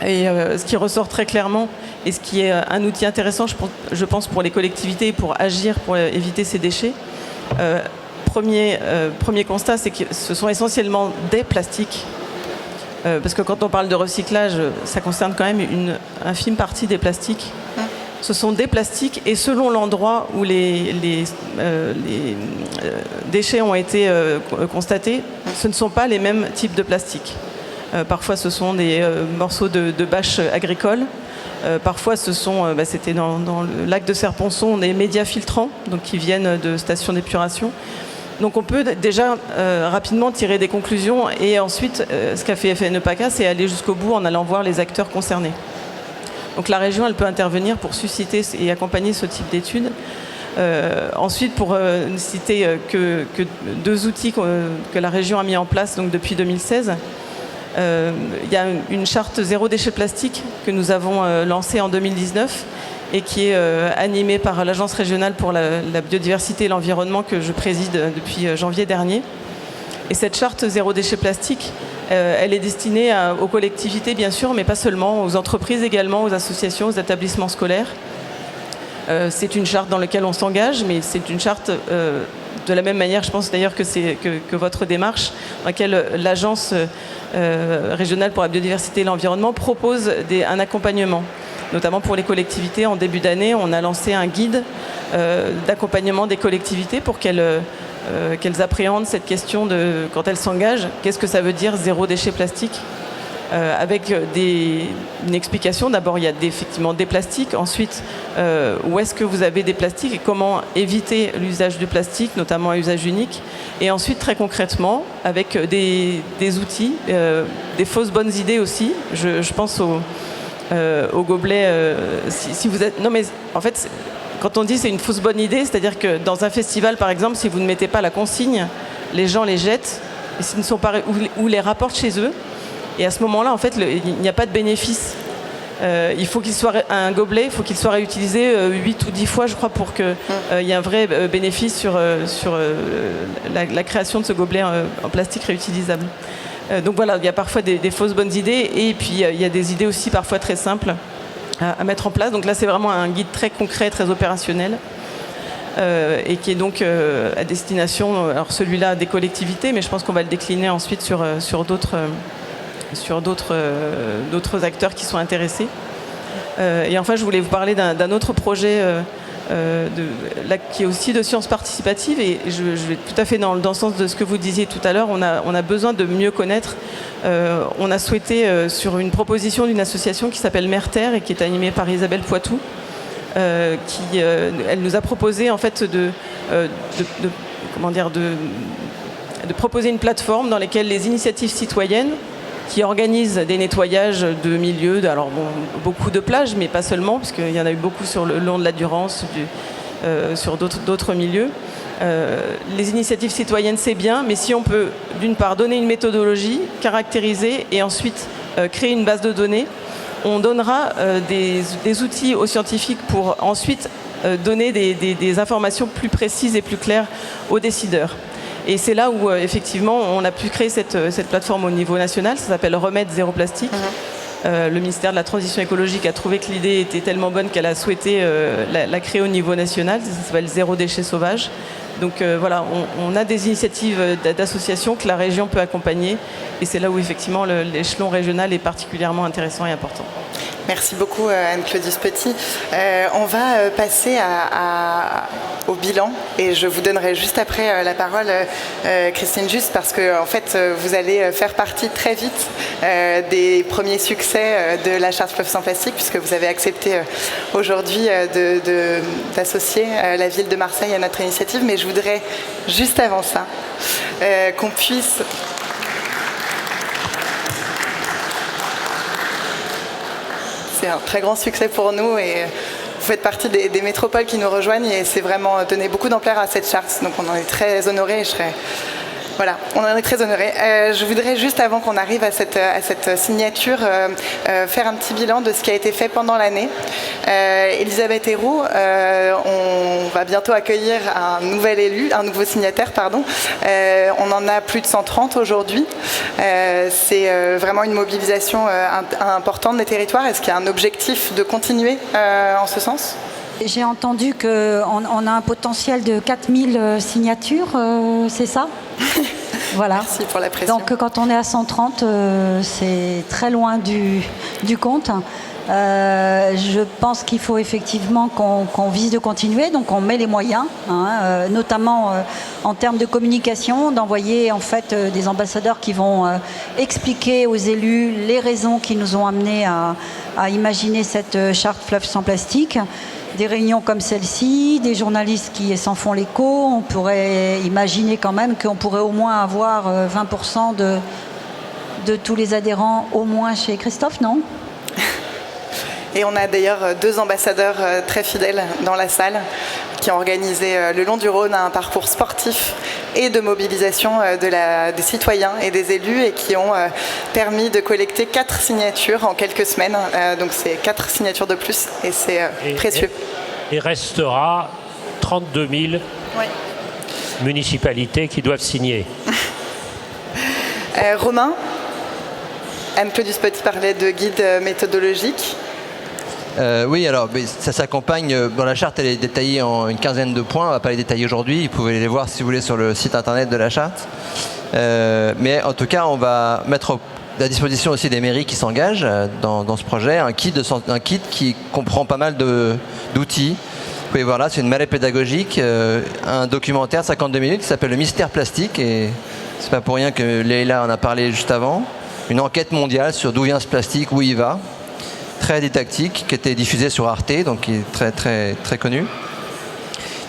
Et ce qui ressort très clairement, et ce qui est un outil intéressant, je pense, pour les collectivités et pour agir, pour éviter ces déchets, premier constat, c'est que ce sont essentiellement des plastiques. Parce que quand on parle de recyclage, ça concerne quand même une infime partie des plastiques. Ce sont des plastiques, et selon l'endroit où les déchets ont été constatés, ce ne sont pas les mêmes types de plastiques. Parfois, ce sont des morceaux de bâches agricoles. Parfois, c'était dans le lac de Serponçon, des médias filtrants, donc qui viennent de stations d'épuration. Donc, on peut déjà rapidement tirer des conclusions. Et ensuite, ce qu'a fait FNE PACA, c'est aller jusqu'au bout en allant voir les acteurs concernés. Donc, la région, elle peut intervenir pour susciter et accompagner ce type d'études. Ensuite, pour ne citer que deux outils que la région a mis en place donc, depuis 2016, il y a une charte zéro déchet plastique que nous avons lancée en 2019 et qui est animée par l'Agence régionale pour la biodiversité et l'environnement que je préside depuis janvier dernier. Et cette charte zéro déchet plastique, elle est destinée aux collectivités bien sûr, mais pas seulement, aux entreprises également, aux associations, aux établissements scolaires. C'est une charte dans laquelle on s'engage, mais c'est une charte de la même manière, je pense d'ailleurs que votre démarche, dans laquelle l'Agence régionale pour la biodiversité et l'environnement propose un accompagnement, notamment pour les collectivités. En début d'année, on a lancé un guide d'accompagnement des collectivités pour qu'elles qu'elles appréhendent cette question de, quand elles s'engagent, qu'est-ce que ça veut dire zéro déchet plastique, avec une explication. D'abord, il y a effectivement des plastiques. Ensuite, où est-ce que vous avez des plastiques et comment éviter l'usage du plastique, notamment à usage unique. Et ensuite, très concrètement, avec des outils, des fausses bonnes idées aussi. Je pense au gobelet. Si vous êtes... Non, mais en fait, quand on dit c'est une fausse bonne idée, c'est-à-dire que dans un festival, par exemple, si vous ne mettez pas la consigne, les gens les jettent et s'ils ne sont pas, ou les rapportent chez eux. Et à ce moment-là, en fait, il n'y a pas de bénéfice. Il faut qu'il soit un gobelet, il faut qu'il soit réutilisé 8 ou 10 fois, je crois, pour qu'il y ait un vrai bénéfice sur la création de ce gobelet en plastique réutilisable. Donc voilà, il y a parfois des fausses bonnes idées, et puis il y a des idées aussi parfois très simples à mettre en place. Donc là, c'est vraiment un guide très concret, très opérationnel, et qui est donc à destination, alors celui-là des collectivités, mais je pense qu'on va le décliner ensuite sur d'autres acteurs qui sont intéressés. Et enfin, je voulais vous parler d'un autre projet qui est aussi de sciences participatives, et je vais tout à fait dans le sens de ce que vous disiez tout à l'heure. On a besoin de mieux connaître. On a souhaité, sur une proposition d'une association qui s'appelle Mère-Terre et qui est animée par Isabelle Poitou, elle nous a proposé en fait de proposer une plateforme dans laquelle les initiatives citoyennes qui organisent des nettoyages de milieux, alors bon, beaucoup de plages, mais pas seulement, puisqu'il y en a eu beaucoup sur le long de la Durance, sur d'autres milieux. Les initiatives citoyennes, c'est bien, mais si on peut, d'une part, donner une méthodologie, caractériser, et ensuite créer une base de données, on donnera des outils aux scientifiques pour ensuite donner des informations plus précises et plus claires aux décideurs. Et c'est là où, effectivement, on a pu créer cette plateforme au niveau national. Ça s'appelle Remède Zéro Plastique. Le ministère de la Transition écologique a trouvé que l'idée était tellement bonne qu'elle a souhaité la créer au niveau national. Ça s'appelle Zéro Déchet Sauvage. Donc voilà, on a des initiatives d'associations que la région peut accompagner. Et c'est là où, effectivement, l'échelon régional est particulièrement intéressant et important. Merci beaucoup Anne-Claudice Petit. On va passer au bilan, et je vous donnerai juste après la parole, Christine Just, parce que en fait vous allez faire partie très vite des premiers succès de la charte Fleuve sans plastique, puisque vous avez accepté aujourd'hui d'associer la ville de Marseille à notre initiative. Mais je voudrais juste avant ça qu'on puisse... C'est un très grand succès pour nous, et vous faites partie des métropoles qui nous rejoignent, et c'est vraiment donné beaucoup d'ampleur à cette charte. Donc on en est très honorés, et voilà, on en est très honorés. Je voudrais juste, avant qu'on arrive à cette signature, faire un petit bilan de ce qui a été fait pendant l'année. Elisabeth Héroux, on va bientôt accueillir un nouveau signataire, pardon. On en a plus de 130 aujourd'hui. C'est vraiment une mobilisation importante des territoires. Est-ce qu'il y a un objectif de continuer en ce sens ? J'ai entendu qu'on a un potentiel de 4000 signatures, c'est ça ? Voilà. Merci pour la précision. Donc quand on est à 130, c'est très loin du compte. Je pense qu'il faut effectivement qu'on vise de continuer, donc on met les moyens, notamment en termes de communication, d'envoyer en fait des ambassadeurs qui vont expliquer aux élus les raisons qui nous ont amenés à imaginer cette charte Fleuve sans plastique. Des réunions comme celle-ci, des journalistes qui s'en font l'écho. On pourrait imaginer quand même qu'on pourrait au moins avoir 20% de tous les adhérents, au moins chez Christophe, non ? Et on a d'ailleurs 2 ambassadeurs très fidèles dans la salle qui ont organisé le long du Rhône un parcours sportif et de mobilisation des citoyens et des élus, et qui ont permis de collecter 4 signatures en quelques semaines. Donc c'est 4 signatures de plus, et c'est précieux. Et restera 32 000 municipalités qui doivent signer. Romain, Anne-Claudice Petit parlait de guide méthodologique. Oui, alors ça s'accompagne, dans la charte elle est détaillée en une quinzaine de points, on ne va pas les détailler aujourd'hui, vous pouvez les voir si vous voulez sur le site internet de la charte. Mais en tout cas, on va mettre à la disposition aussi des mairies qui s'engagent dans ce projet un kit qui comprend pas mal d'outils pouvez voir là, c'est une mallette pédagogique, un documentaire de 52 minutes qui s'appelle Le Mystère Plastique, et c'est pas pour rien que Leïla en a parlé juste avant. Une enquête mondiale sur d'où vient ce plastique, où il va, très didactique, qui était diffusée sur Arte, donc qui est très très très connu.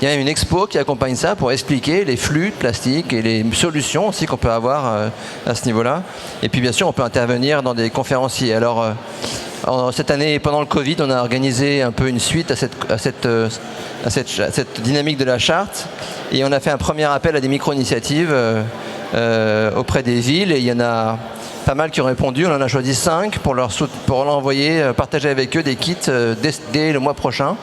Il y a même une expo qui accompagne ça pour expliquer les flux de plastique et les solutions aussi qu'on peut avoir à ce niveau-là. Et puis bien sûr, on peut intervenir dans des conférenciers. Alors cette année, pendant le Covid, on a organisé un peu une suite à cette dynamique de la charte, et on a fait un premier appel à des micro-initiatives auprès des villes, et il y en a pas mal qui ont répondu. On en a choisi 5 pour leur envoyer, partager avec eux des kits dès le mois prochain.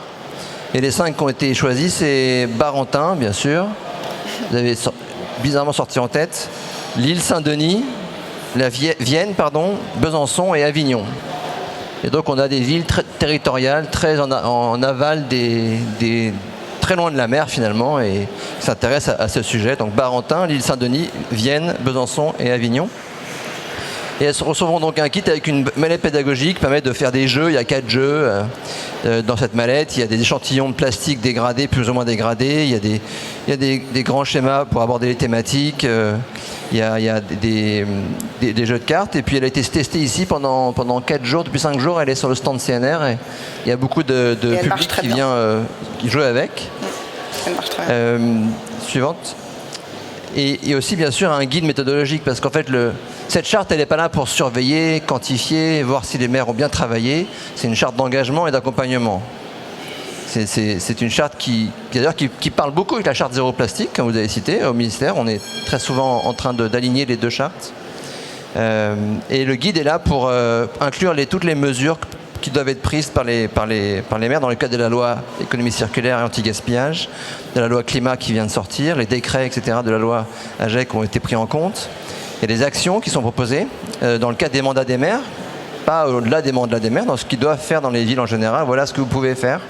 Et les 5 qui ont été choisis, c'est Barentin, bien sûr. Vous avez bizarrement sorti en tête. L'île Saint-Denis, Vienne, Besançon et Avignon. Et donc on a des villes très territoriales, très en aval, très loin de la mer finalement, et qui s'intéressent à ce sujet. Donc Barentin, l'île Saint-Denis, Vienne, Besançon et Avignon. Et elles recevront donc un kit avec une mallette pédagogique qui permet de faire des jeux. Il y a 4 jeux dans cette mallette. Il y a des échantillons de plastique dégradés, plus ou moins dégradés. Il y a des grands schémas pour aborder les thématiques. Il y a des jeux de cartes. Et puis elle a été testée ici pendant 4 jours. Depuis 5 jours, elle est sur le stand CNR. Et il y a beaucoup de public qui vient jouer avec. Elle marche très bien. Suivante. Et il y a aussi bien sûr un guide méthodologique, parce qu'en fait cette charte, elle n'est pas là pour surveiller, quantifier, voir si les maires ont bien travaillé. C'est une charte d'engagement et d'accompagnement. C'est une charte qui parle beaucoup avec la charte zéro plastique, comme vous avez cité, au ministère. On est très souvent en train d'aligner les 2 chartes. Et le guide est là pour inclure toutes les mesures qui doivent être prises par les maires dans le cadre de la loi économie circulaire et anti-gaspillage, de la loi climat qui vient de sortir, les décrets, etc., de la loi AGEC ont été pris en compte. Il y a des actions qui sont proposées dans le cadre des mandats des maires, pas au-delà des mandats des maires, dans ce qu'ils doivent faire dans les villes en général. Voilà ce que vous pouvez faire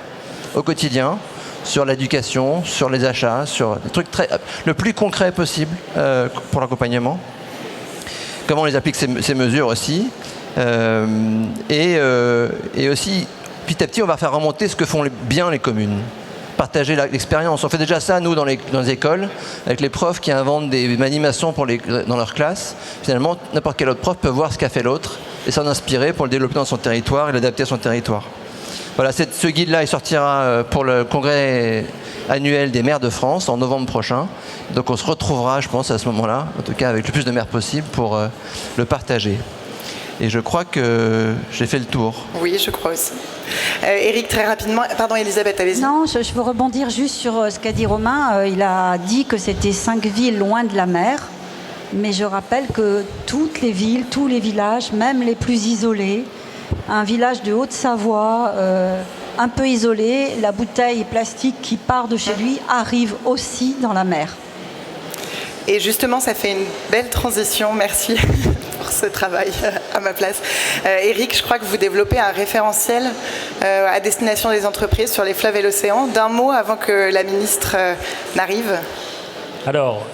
au quotidien, sur l'éducation, sur les achats, sur des trucs le plus concret possible pour l'accompagnement. Comment on les applique ces mesures aussi. Et aussi, petit à petit, on va faire remonter ce que font bien les communes. Partager l'expérience. On fait déjà ça, nous, dans les écoles, avec les profs qui inventent des animations dans leur classe. Finalement, n'importe quel autre prof peut voir ce qu'a fait l'autre et s'en inspirer pour le développer dans son territoire et l'adapter à son territoire. Voilà, ce guide-là, il sortira pour le congrès annuel des maires de France en novembre prochain. Donc on se retrouvera, je pense, à ce moment-là, en tout cas avec le plus de maires possible, pour le partager. Et je crois que j'ai fait le tour. Oui, je crois aussi. Éric, très rapidement. Pardon, Elisabeth, allez-y. Non, je veux rebondir juste sur ce qu'a dit Romain. Il a dit que c'était 5 villes loin de la mer. Mais je rappelle que toutes les villes, tous les villages, même les plus isolés, un village de Haute-Savoie, un peu isolé, la bouteille plastique qui part de chez lui arrive aussi dans la mer. Et justement, ça fait une belle transition. Merci pour ce travail à ma place. Éric, je crois que vous développez un référentiel à destination des entreprises sur les fleuves et l'océan. D'un mot avant que la ministre n'arrive. Alors,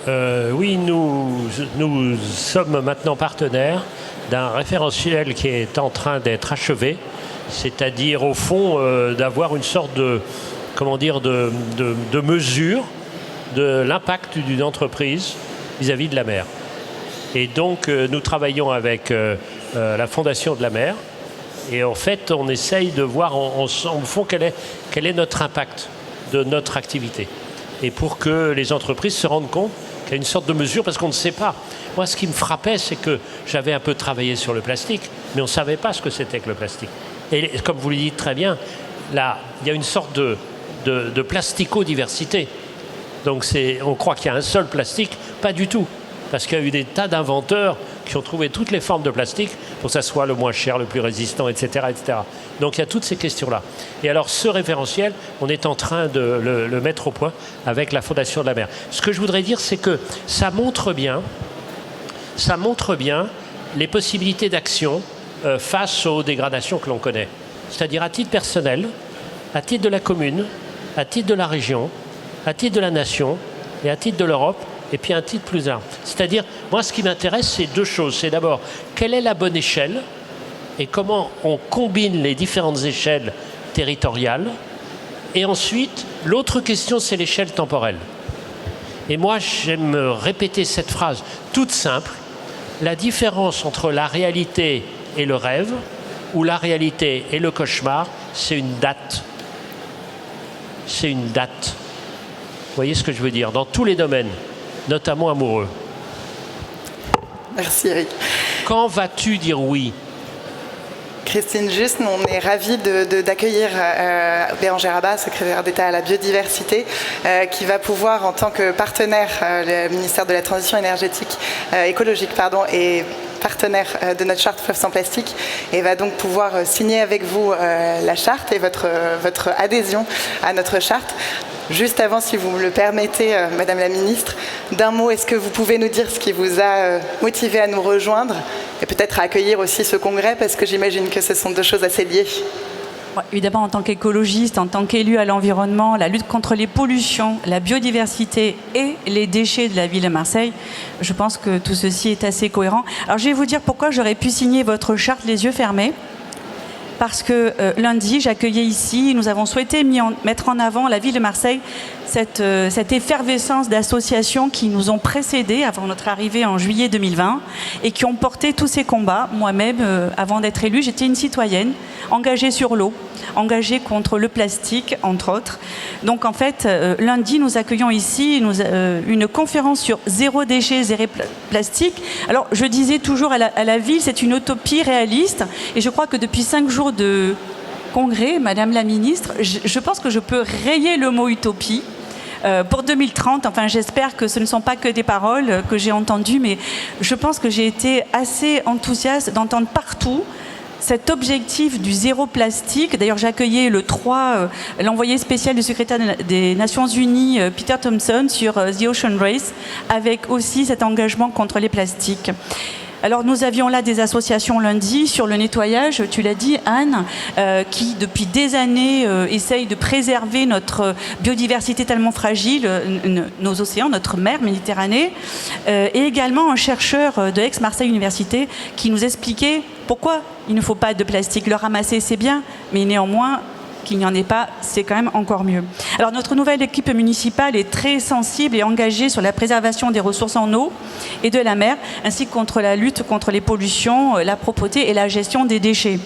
oui, nous sommes maintenant partenaires d'un référentiel qui est en train d'être achevé, c'est-à-dire au fond d'avoir une sorte de mesure de l'impact d'une entreprise vis-à-vis de la mer. Et donc nous travaillons avec la Fondation de la mer, et en fait on essaye de voir au fond quel est notre impact de notre activité. Et pour que les entreprises se rendent compte qu'il y a une sorte de mesure, parce qu'on ne sait pas. Moi, ce qui me frappait, c'est que j'avais un peu travaillé sur le plastique, mais on ne savait pas ce que c'était que le plastique. Et comme vous le dites très bien, là, il y a une sorte de plasticodiversité. Donc on croit qu'il y a un seul plastique, pas du tout. Parce qu'il y a eu des tas d'inventeurs qui ont trouvé toutes les formes de plastique pour que ça soit le moins cher, le plus résistant, etc., etc. Donc il y a toutes ces questions-là. Et alors ce référentiel, on est en train de le mettre au point avec la Fondation de la mer. Ce que je voudrais dire, c'est que ça montre bien les possibilités d'action face aux dégradations que l'on connaît. C'est-à-dire à titre personnel, à titre de la commune, à titre de la région, à titre de la nation et à titre de l'Europe, et puis un titre plus large. C'est-à-dire, moi, ce qui m'intéresse, c'est 2 choses. C'est d'abord, quelle est la bonne échelle et comment on combine les différentes échelles territoriales. Et ensuite, L'autre question, c'est l'échelle temporelle. Et moi, j'aime répéter cette phrase toute simple. La différence entre la réalité et le rêve, ou la réalité et le cauchemar, c'est une date. C'est une date. Vous voyez ce que je veux dire? Dans tous les domaines, notamment amoureux. Merci Eric. Quand vas-tu dire oui? Christine Juste, on est ravis d'accueillir Bérangère Abba, secrétaire d'État à la biodiversité, qui va pouvoir, en tant que partenaire, le ministère de la Transition écologique, et partenaire de notre charte Fleuve sans plastique, et va donc pouvoir signer avec vous la charte et votre adhésion à notre charte. Juste avant, si vous me le permettez, Madame la Ministre, d'un mot, est-ce que vous pouvez nous dire ce qui vous a motivé à nous rejoindre et peut-être à accueillir aussi ce congrès, parce que j'imagine que ce sont deux choses assez liées. Évidemment, en tant qu'écologiste, en tant qu'élu à l'environnement, la lutte contre les pollutions, la biodiversité et les déchets de la ville de Marseille, je pense que tout ceci est assez cohérent. Alors, je vais vous dire pourquoi j'aurais pu signer votre charte les yeux fermés. Parce que lundi, j'accueillais ici, nous avons souhaité mettre en avant la ville de Marseille, cette effervescence d'associations qui nous ont précédés avant notre arrivée en juillet 2020 et qui ont porté tous ces combats. Moi-même, avant d'être élue, j'étais une citoyenne engagée sur l'eau, engagée contre le plastique, entre autres. Donc en fait, lundi, nous accueillons ici une conférence sur zéro déchet, zéro plastique. Alors je disais toujours à la ville, c'est une utopie réaliste et je crois que depuis 5 jours de congrès, Madame la Ministre, je pense que je peux rayer le mot utopie. Pour 2030, enfin j'espère que ce ne sont pas que des paroles que j'ai entendues, mais je pense que j'ai été assez enthousiaste d'entendre partout cet objectif du zéro plastique. D'ailleurs, j'ai accueilli le 3, l'envoyé spécial du secrétaire des Nations Unies, Peter Thompson, sur The Ocean Race, avec aussi cet engagement contre les plastiques. Alors nous avions là des associations lundi sur le nettoyage, tu l'as dit Anne, qui depuis des années essayent de préserver notre biodiversité tellement fragile, nos océans, notre mer Méditerranée, et également un chercheur de Aix-Marseille Université qui nous expliquait pourquoi il ne faut pas de plastique. Le ramasser c'est bien, mais néanmoins qu'il n'y en ait pas, c'est quand même encore mieux. Alors notre nouvelle équipe municipale est très sensible et engagée sur la préservation des ressources en eau et de la mer, ainsi que contre la lutte contre les pollutions, la propreté et la gestion des déchets.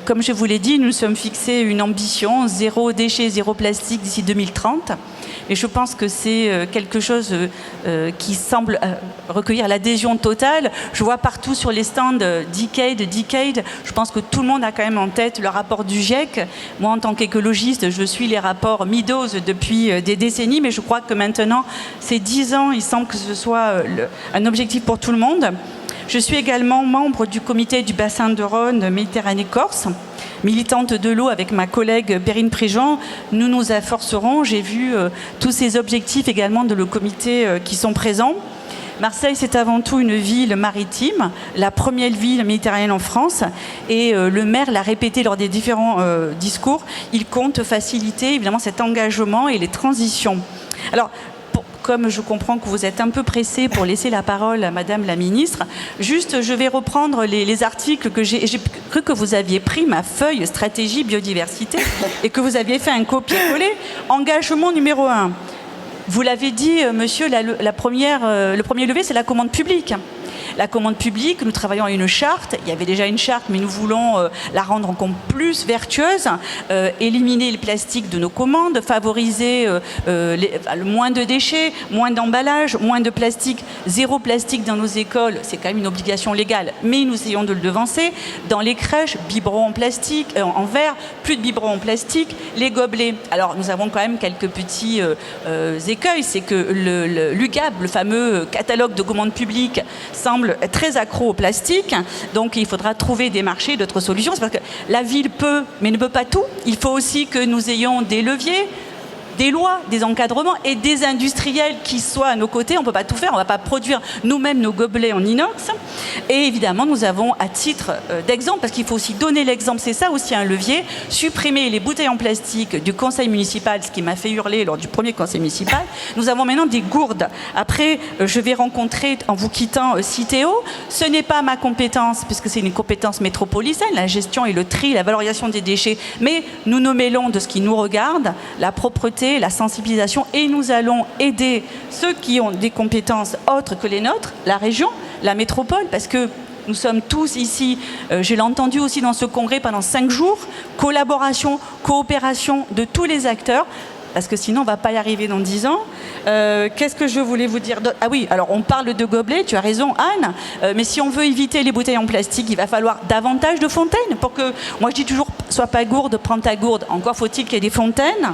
Comme je vous l'ai dit, nous nous sommes fixés une ambition, zéro déchet, zéro plastique d'ici 2030. Et je pense que c'est quelque chose qui semble recueillir l'adhésion totale. Je vois partout sur les stands Decade. Je pense que tout le monde a quand même en tête le rapport du GIEC. Moi, en tant qu'écologiste, je suis les rapports Meadows depuis des décennies, mais je crois que maintenant, ces 10 ans, il semble que ce soit un objectif pour tout le monde. Je suis également membre du comité du bassin de Rhône Méditerranée-Corse, militante de l'eau avec ma collègue Perrine Préjean. Nous nous efforcerons. J'ai vu tous ces objectifs également de le comité qui sont présents. Marseille, c'est avant tout une ville maritime, la première ville méditerranéenne en France. Et le maire l'a répété lors des différents discours. Il compte faciliter évidemment cet engagement et les transitions. Alors, comme je comprends que vous êtes un peu pressé pour laisser la parole à Madame la Ministre, juste je vais reprendre les articles que j'ai cru que vous aviez pris ma feuille stratégie biodiversité et que vous aviez fait un copier-coller. Engagement numéro 1. Vous l'avez dit, monsieur, le premier levier, c'est la commande publique. La commande publique, nous travaillons à une charte. Il y avait déjà une charte, mais nous voulons la rendre encore plus vertueuse, éliminer le plastique de nos commandes, favoriser le moins de déchets, moins d'emballage, moins de plastique, zéro plastique dans nos écoles. C'est quand même une obligation légale, mais nous essayons de le devancer. Dans les crèches, biberons en plastique, en verre, plus de biberons en plastique, les gobelets. Alors nous avons quand même quelques petits écueils. C'est que l'UGAP, le fameux catalogue de commandes publiques, semble très accro au plastique, donc il faudra trouver des marchés, d'autres solutions. C'est parce que la ville peut, mais ne peut pas tout. Il faut aussi que nous ayons des leviers. des lois, des encadrements et des industriels qui soient à nos côtés. On ne peut pas tout faire, on ne va pas produire nous-mêmes nos gobelets en inox. Et évidemment, nous avons, à titre d'exemple, parce qu'il faut aussi donner l'exemple, c'est ça aussi un levier, supprimer les bouteilles en plastique du conseil municipal, ce qui m'a fait hurler lors du premier conseil municipal. Nous avons maintenant des gourdes. Après, je vais rencontrer, en vous quittant, Citeo. Ce n'est pas ma compétence, puisque c'est une compétence métropolitaine, la gestion et le tri, la valorisation des déchets. Mais nous nous mêlons de ce qui nous regarde, la propreté, la sensibilisation, et nous allons aider ceux qui ont des compétences autres que les nôtres, la région, la métropole, parce que nous sommes tous ici, je l'ai entendu aussi dans ce congrès pendant 5 jours, collaboration, coopération de tous les acteurs, parce que sinon on ne va pas y arriver dans 10 ans. Qu'est-ce que je voulais vous dire d'autre ? Ah oui, alors on parle de gobelets, tu as raison Anne, mais si on veut éviter les bouteilles en plastique, il va falloir davantage de fontaines pour que, moi je dis toujours, sois pas gourde, prends ta gourde, encore faut-il qu'il y ait des fontaines.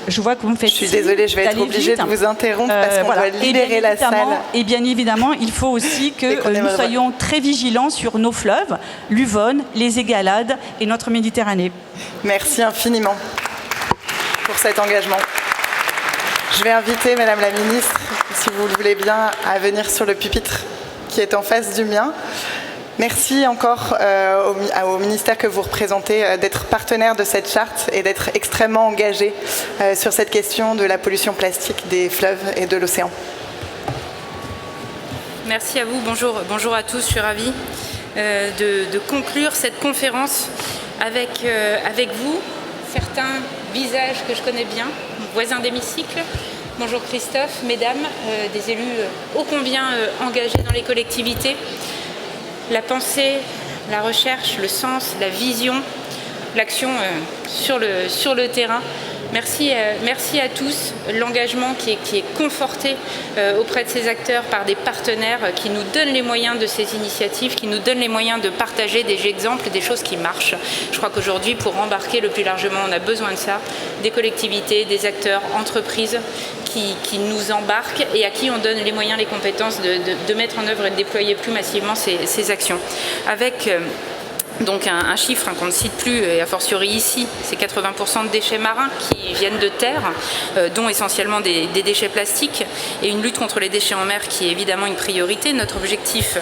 Je vois que vous me faites... Je suis désolée, je vais être obligée de vous interrompre parce qu'on doit libérer la salle. Et bien évidemment, il faut aussi que nous soyons très vigilants sur nos fleuves, l'Uvonne, les Égalades et notre Méditerranée. Merci infiniment pour cet engagement. Je vais inviter Madame la Ministre, si vous le voulez bien, à venir sur le pupitre qui est en face du mien. Merci encore au ministère que vous représentez d'être partenaire de cette charte et d'être extrêmement engagé sur cette question de la pollution plastique des fleuves et de l'océan. Merci à vous, bonjour à tous, je suis ravie de conclure cette conférence avec vous, certains visages que je connais bien, voisins d'hémicycle. Bonjour Christophe, mesdames, des élus ô combien engagés dans les collectivités. La pensée, la recherche, le sens, la vision, l'action sur le terrain. Merci à tous. L'engagement qui est conforté auprès de ces acteurs par des partenaires qui nous donnent les moyens de ces initiatives, qui nous donnent les moyens de partager des exemples, des choses qui marchent. Je crois qu'aujourd'hui, pour embarquer le plus largement, on a besoin de ça, des collectivités, des acteurs, entreprises qui nous embarquent et à qui on donne les moyens, les compétences de mettre en œuvre et de déployer plus massivement ces actions. Avec donc un chiffre qu'on ne cite plus, et a fortiori ici, c'est 80% de déchets marins qui viennent de terre, dont essentiellement des déchets plastiques, et une lutte contre les déchets en mer qui est évidemment une priorité. Notre objectif,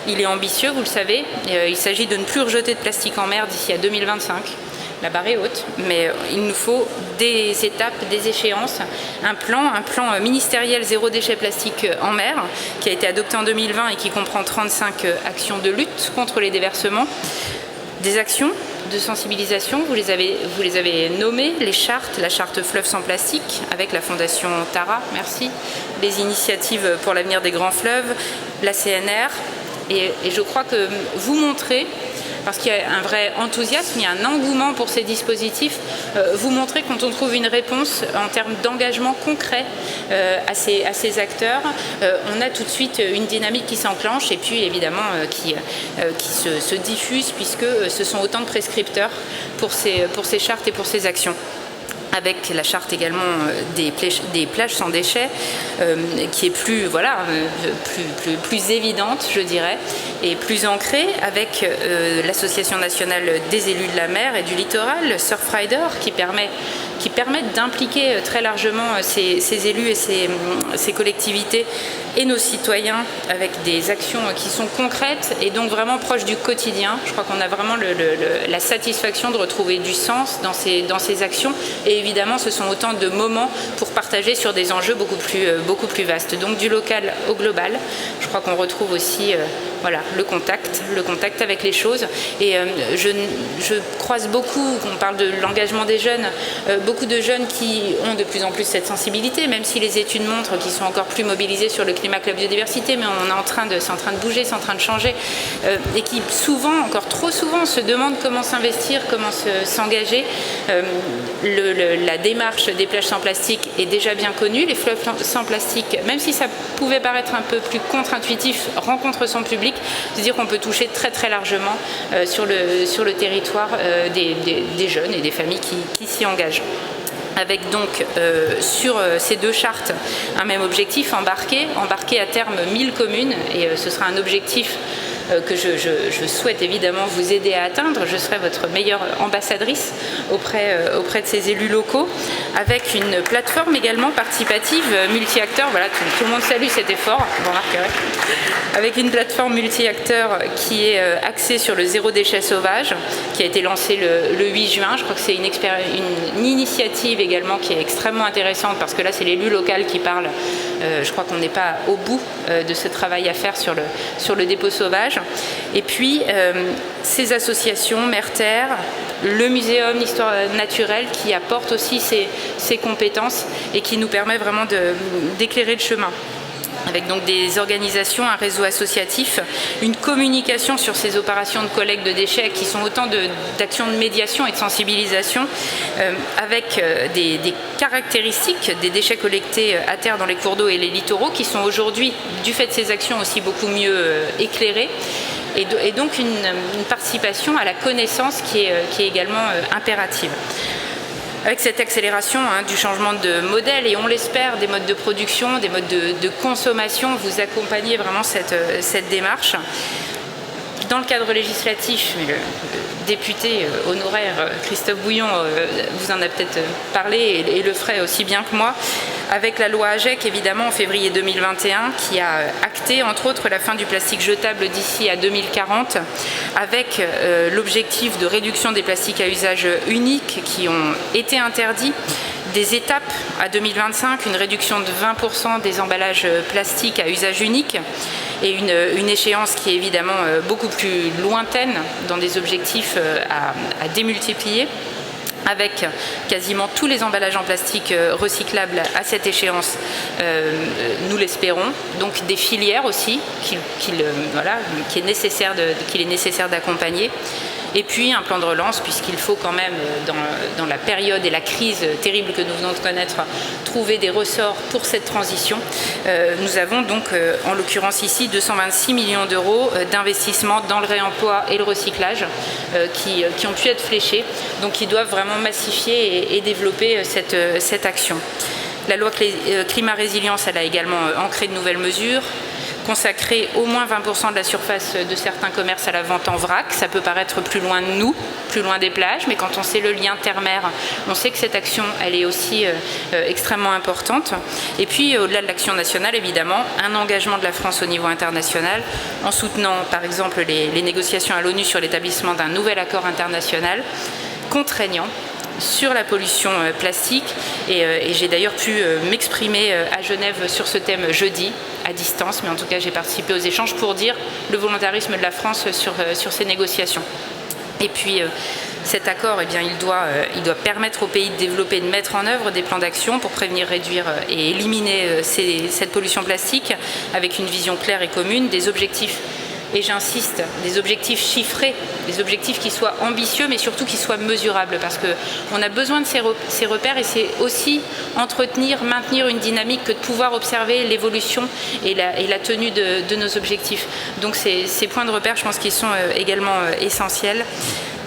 il est ambitieux, vous le savez, il s'agit de ne plus rejeter de plastique en mer d'ici à 2025. La barre est haute, mais il nous faut des étapes, des échéances, un plan ministériel zéro déchet plastique en mer qui a été adopté en 2020 et qui comprend 35 actions de lutte contre les déversements, des actions de sensibilisation, vous les avez nommées, les chartes, la charte fleuve sans plastique avec la fondation Tara, merci, les initiatives pour l'avenir des grands fleuves, la CNR, et je crois que vous montrez, parce qu'il y a un vrai enthousiasme, il y a un engouement pour ces dispositifs, vous montrez quand on trouve une réponse en termes d'engagement concret à ces acteurs, on a tout de suite une dynamique qui s'enclenche et puis évidemment qui se diffuse puisque ce sont autant de prescripteurs pour ces chartes et pour ces actions. Avec la charte également des plages sans déchets, qui est plus évidente, je dirais, et plus ancrée, avec l'Association nationale des élus de la mer et du littoral, Surfrider, qui permettent d'impliquer très largement ces élus et ces collectivités et nos citoyens avec des actions qui sont concrètes et donc vraiment proches du quotidien. Je crois qu'on a vraiment la satisfaction de retrouver du sens dans ces actions et évidemment ce sont autant de moments pour partager sur des enjeux beaucoup plus vastes. Donc du local au global, je crois qu'on retrouve aussi le contact avec les choses et je croise beaucoup, on parle de l'engagement des jeunes, beaucoup de jeunes qui ont de plus en plus cette sensibilité, même si les études montrent qu'ils sont encore plus mobilisés sur le climat que la biodiversité, mais c'est en train de bouger, c'est en train de changer, et qui souvent, encore trop souvent, se demandent comment s'investir, comment s'engager. La démarche des plages sans plastique est déjà bien connue, les fleuves sans plastique, même si ça pouvait paraître un peu plus contre-intuitif, rencontre son public, c'est-à-dire qu'on peut toucher très très largement sur le territoire des jeunes et des familles qui s'y engagent. Avec donc sur ces deux chartes un même objectif, embarquer à terme 1000 communes, et ce sera un objectif que je souhaite évidemment vous aider à atteindre. Je serai votre meilleure ambassadrice auprès de ces élus locaux, avec une plateforme également participative multi-acteurs. Voilà, tout le monde salue cet effort, vous remarquerez. Avec une plateforme multi-acteurs qui est axée sur le zéro déchet sauvage, qui a été lancée le 8 juin. Je crois que c'est une initiative également qui est extrêmement intéressante, parce que là c'est l'élu local qui parle. Je crois qu'on n'est pas au bout de ce travail à faire sur le dépôt sauvage. Et puis ces associations, Merterre, le Muséum d'histoire naturelle, qui apporte aussi ses compétences et qui nous permet vraiment d'éclairer le chemin. Avec donc des organisations, un réseau associatif, une communication sur ces opérations de collecte de déchets qui sont autant d'actions de médiation et de sensibilisation, avec des caractéristiques des déchets collectés à terre dans les cours d'eau et les littoraux qui sont aujourd'hui, du fait de ces actions, aussi beaucoup mieux éclairées. Et donc une participation à la connaissance qui est également impérative. Avec cette accélération du changement de modèle, et on l'espère, des modes de production, des modes de consommation, vous accompagnez vraiment cette démarche. Dans le cadre législatif, le député honoraire Christophe Bouillon vous en a peut-être parlé et le ferait aussi bien que moi, avec la loi AGEC évidemment en février 2021 qui a acté entre autres la fin du plastique jetable d'ici à 2040, avec l'objectif de réduction des plastiques à usage unique qui ont été interdits, des étapes à 2025, une réduction de 20% des emballages plastiques à usage unique, et une échéance qui est évidemment beaucoup plus lointaine, dans des objectifs à démultiplier, avec quasiment tous les emballages en plastique recyclables à cette échéance, nous l'espérons. Donc des filières aussi qu'il est nécessaire d'accompagner. Et puis un plan de relance, puisqu'il faut quand même, dans la période et la crise terrible que nous venons de connaître, trouver des ressorts pour cette transition. Nous avons donc, en l'occurrence ici, 226 millions d'euros d'investissement dans le réemploi et le recyclage qui ont pu être fléchés, donc qui doivent vraiment massifier et développer cette action. La loi climat résilience, elle a également ancré de nouvelles mesures, consacrer au moins 20% de la surface de certains commerces à la vente en vrac. Ça peut paraître plus loin de nous, plus loin des plages, mais quand on sait le lien terre-mer, on sait que cette action, elle est aussi extrêmement importante. Et puis, au-delà de l'action nationale, évidemment, un engagement de la France au niveau international, en soutenant, par exemple, les négociations à l'ONU sur l'établissement d'un nouvel accord international contraignant sur la pollution plastique, et j'ai d'ailleurs pu m'exprimer à Genève sur ce thème jeudi, à distance, mais en tout cas j'ai participé aux échanges pour dire le volontarisme de la France sur ces négociations. Et puis cet accord, eh bien, il doit permettre aux pays de développer et de mettre en œuvre des plans d'action pour prévenir, réduire et éliminer cette pollution plastique, avec une vision claire et commune, des objectifs. Et j'insiste, des objectifs chiffrés, des objectifs qui soient ambitieux, mais surtout qui soient mesurables, parce qu'on a besoin de ces repères, et c'est aussi maintenir une dynamique que de pouvoir observer l'évolution et la tenue de nos objectifs. Donc ces points de repère, je pense qu'ils sont également essentiels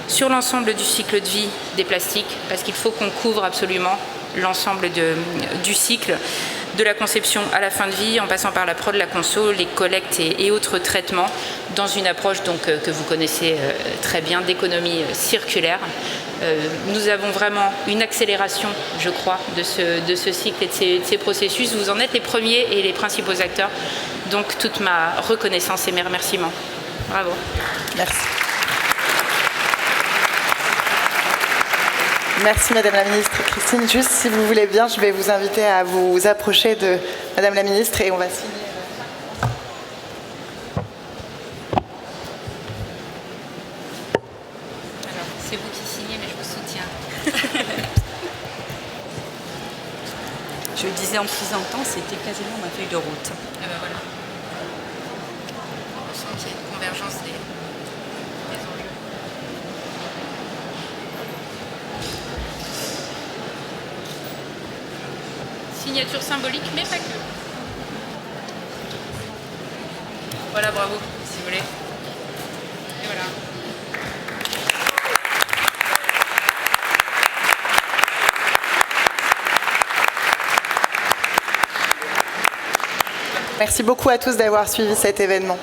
sur l'ensemble du cycle de vie des plastiques, parce qu'il faut qu'on couvre absolument l'ensemble du cycle, de la conception à la fin de vie, en passant par la prod, la conso, les collectes et autres traitements, dans une approche donc, que vous connaissez très bien, d'économie circulaire. Nous avons vraiment une accélération, je crois, de ce cycle et de ces processus. Vous en êtes les premiers et les principaux acteurs. Donc toute ma reconnaissance et mes remerciements. Bravo. Merci. Merci Madame la Ministre. Christine, juste si vous voulez bien, je vais vous inviter à vous approcher de Madame la Ministre et on va signer. Alors, c'est vous qui signez, mais je vous soutiens. Je le disais en présentant, c'était quasiment ma feuille de route. Et ben voilà. On sent qu'il y a une convergence des enjeux. Signature symbolique, mais pas que. Voilà, bravo, si vous voulez. Et voilà. Merci beaucoup à tous d'avoir suivi cet événement.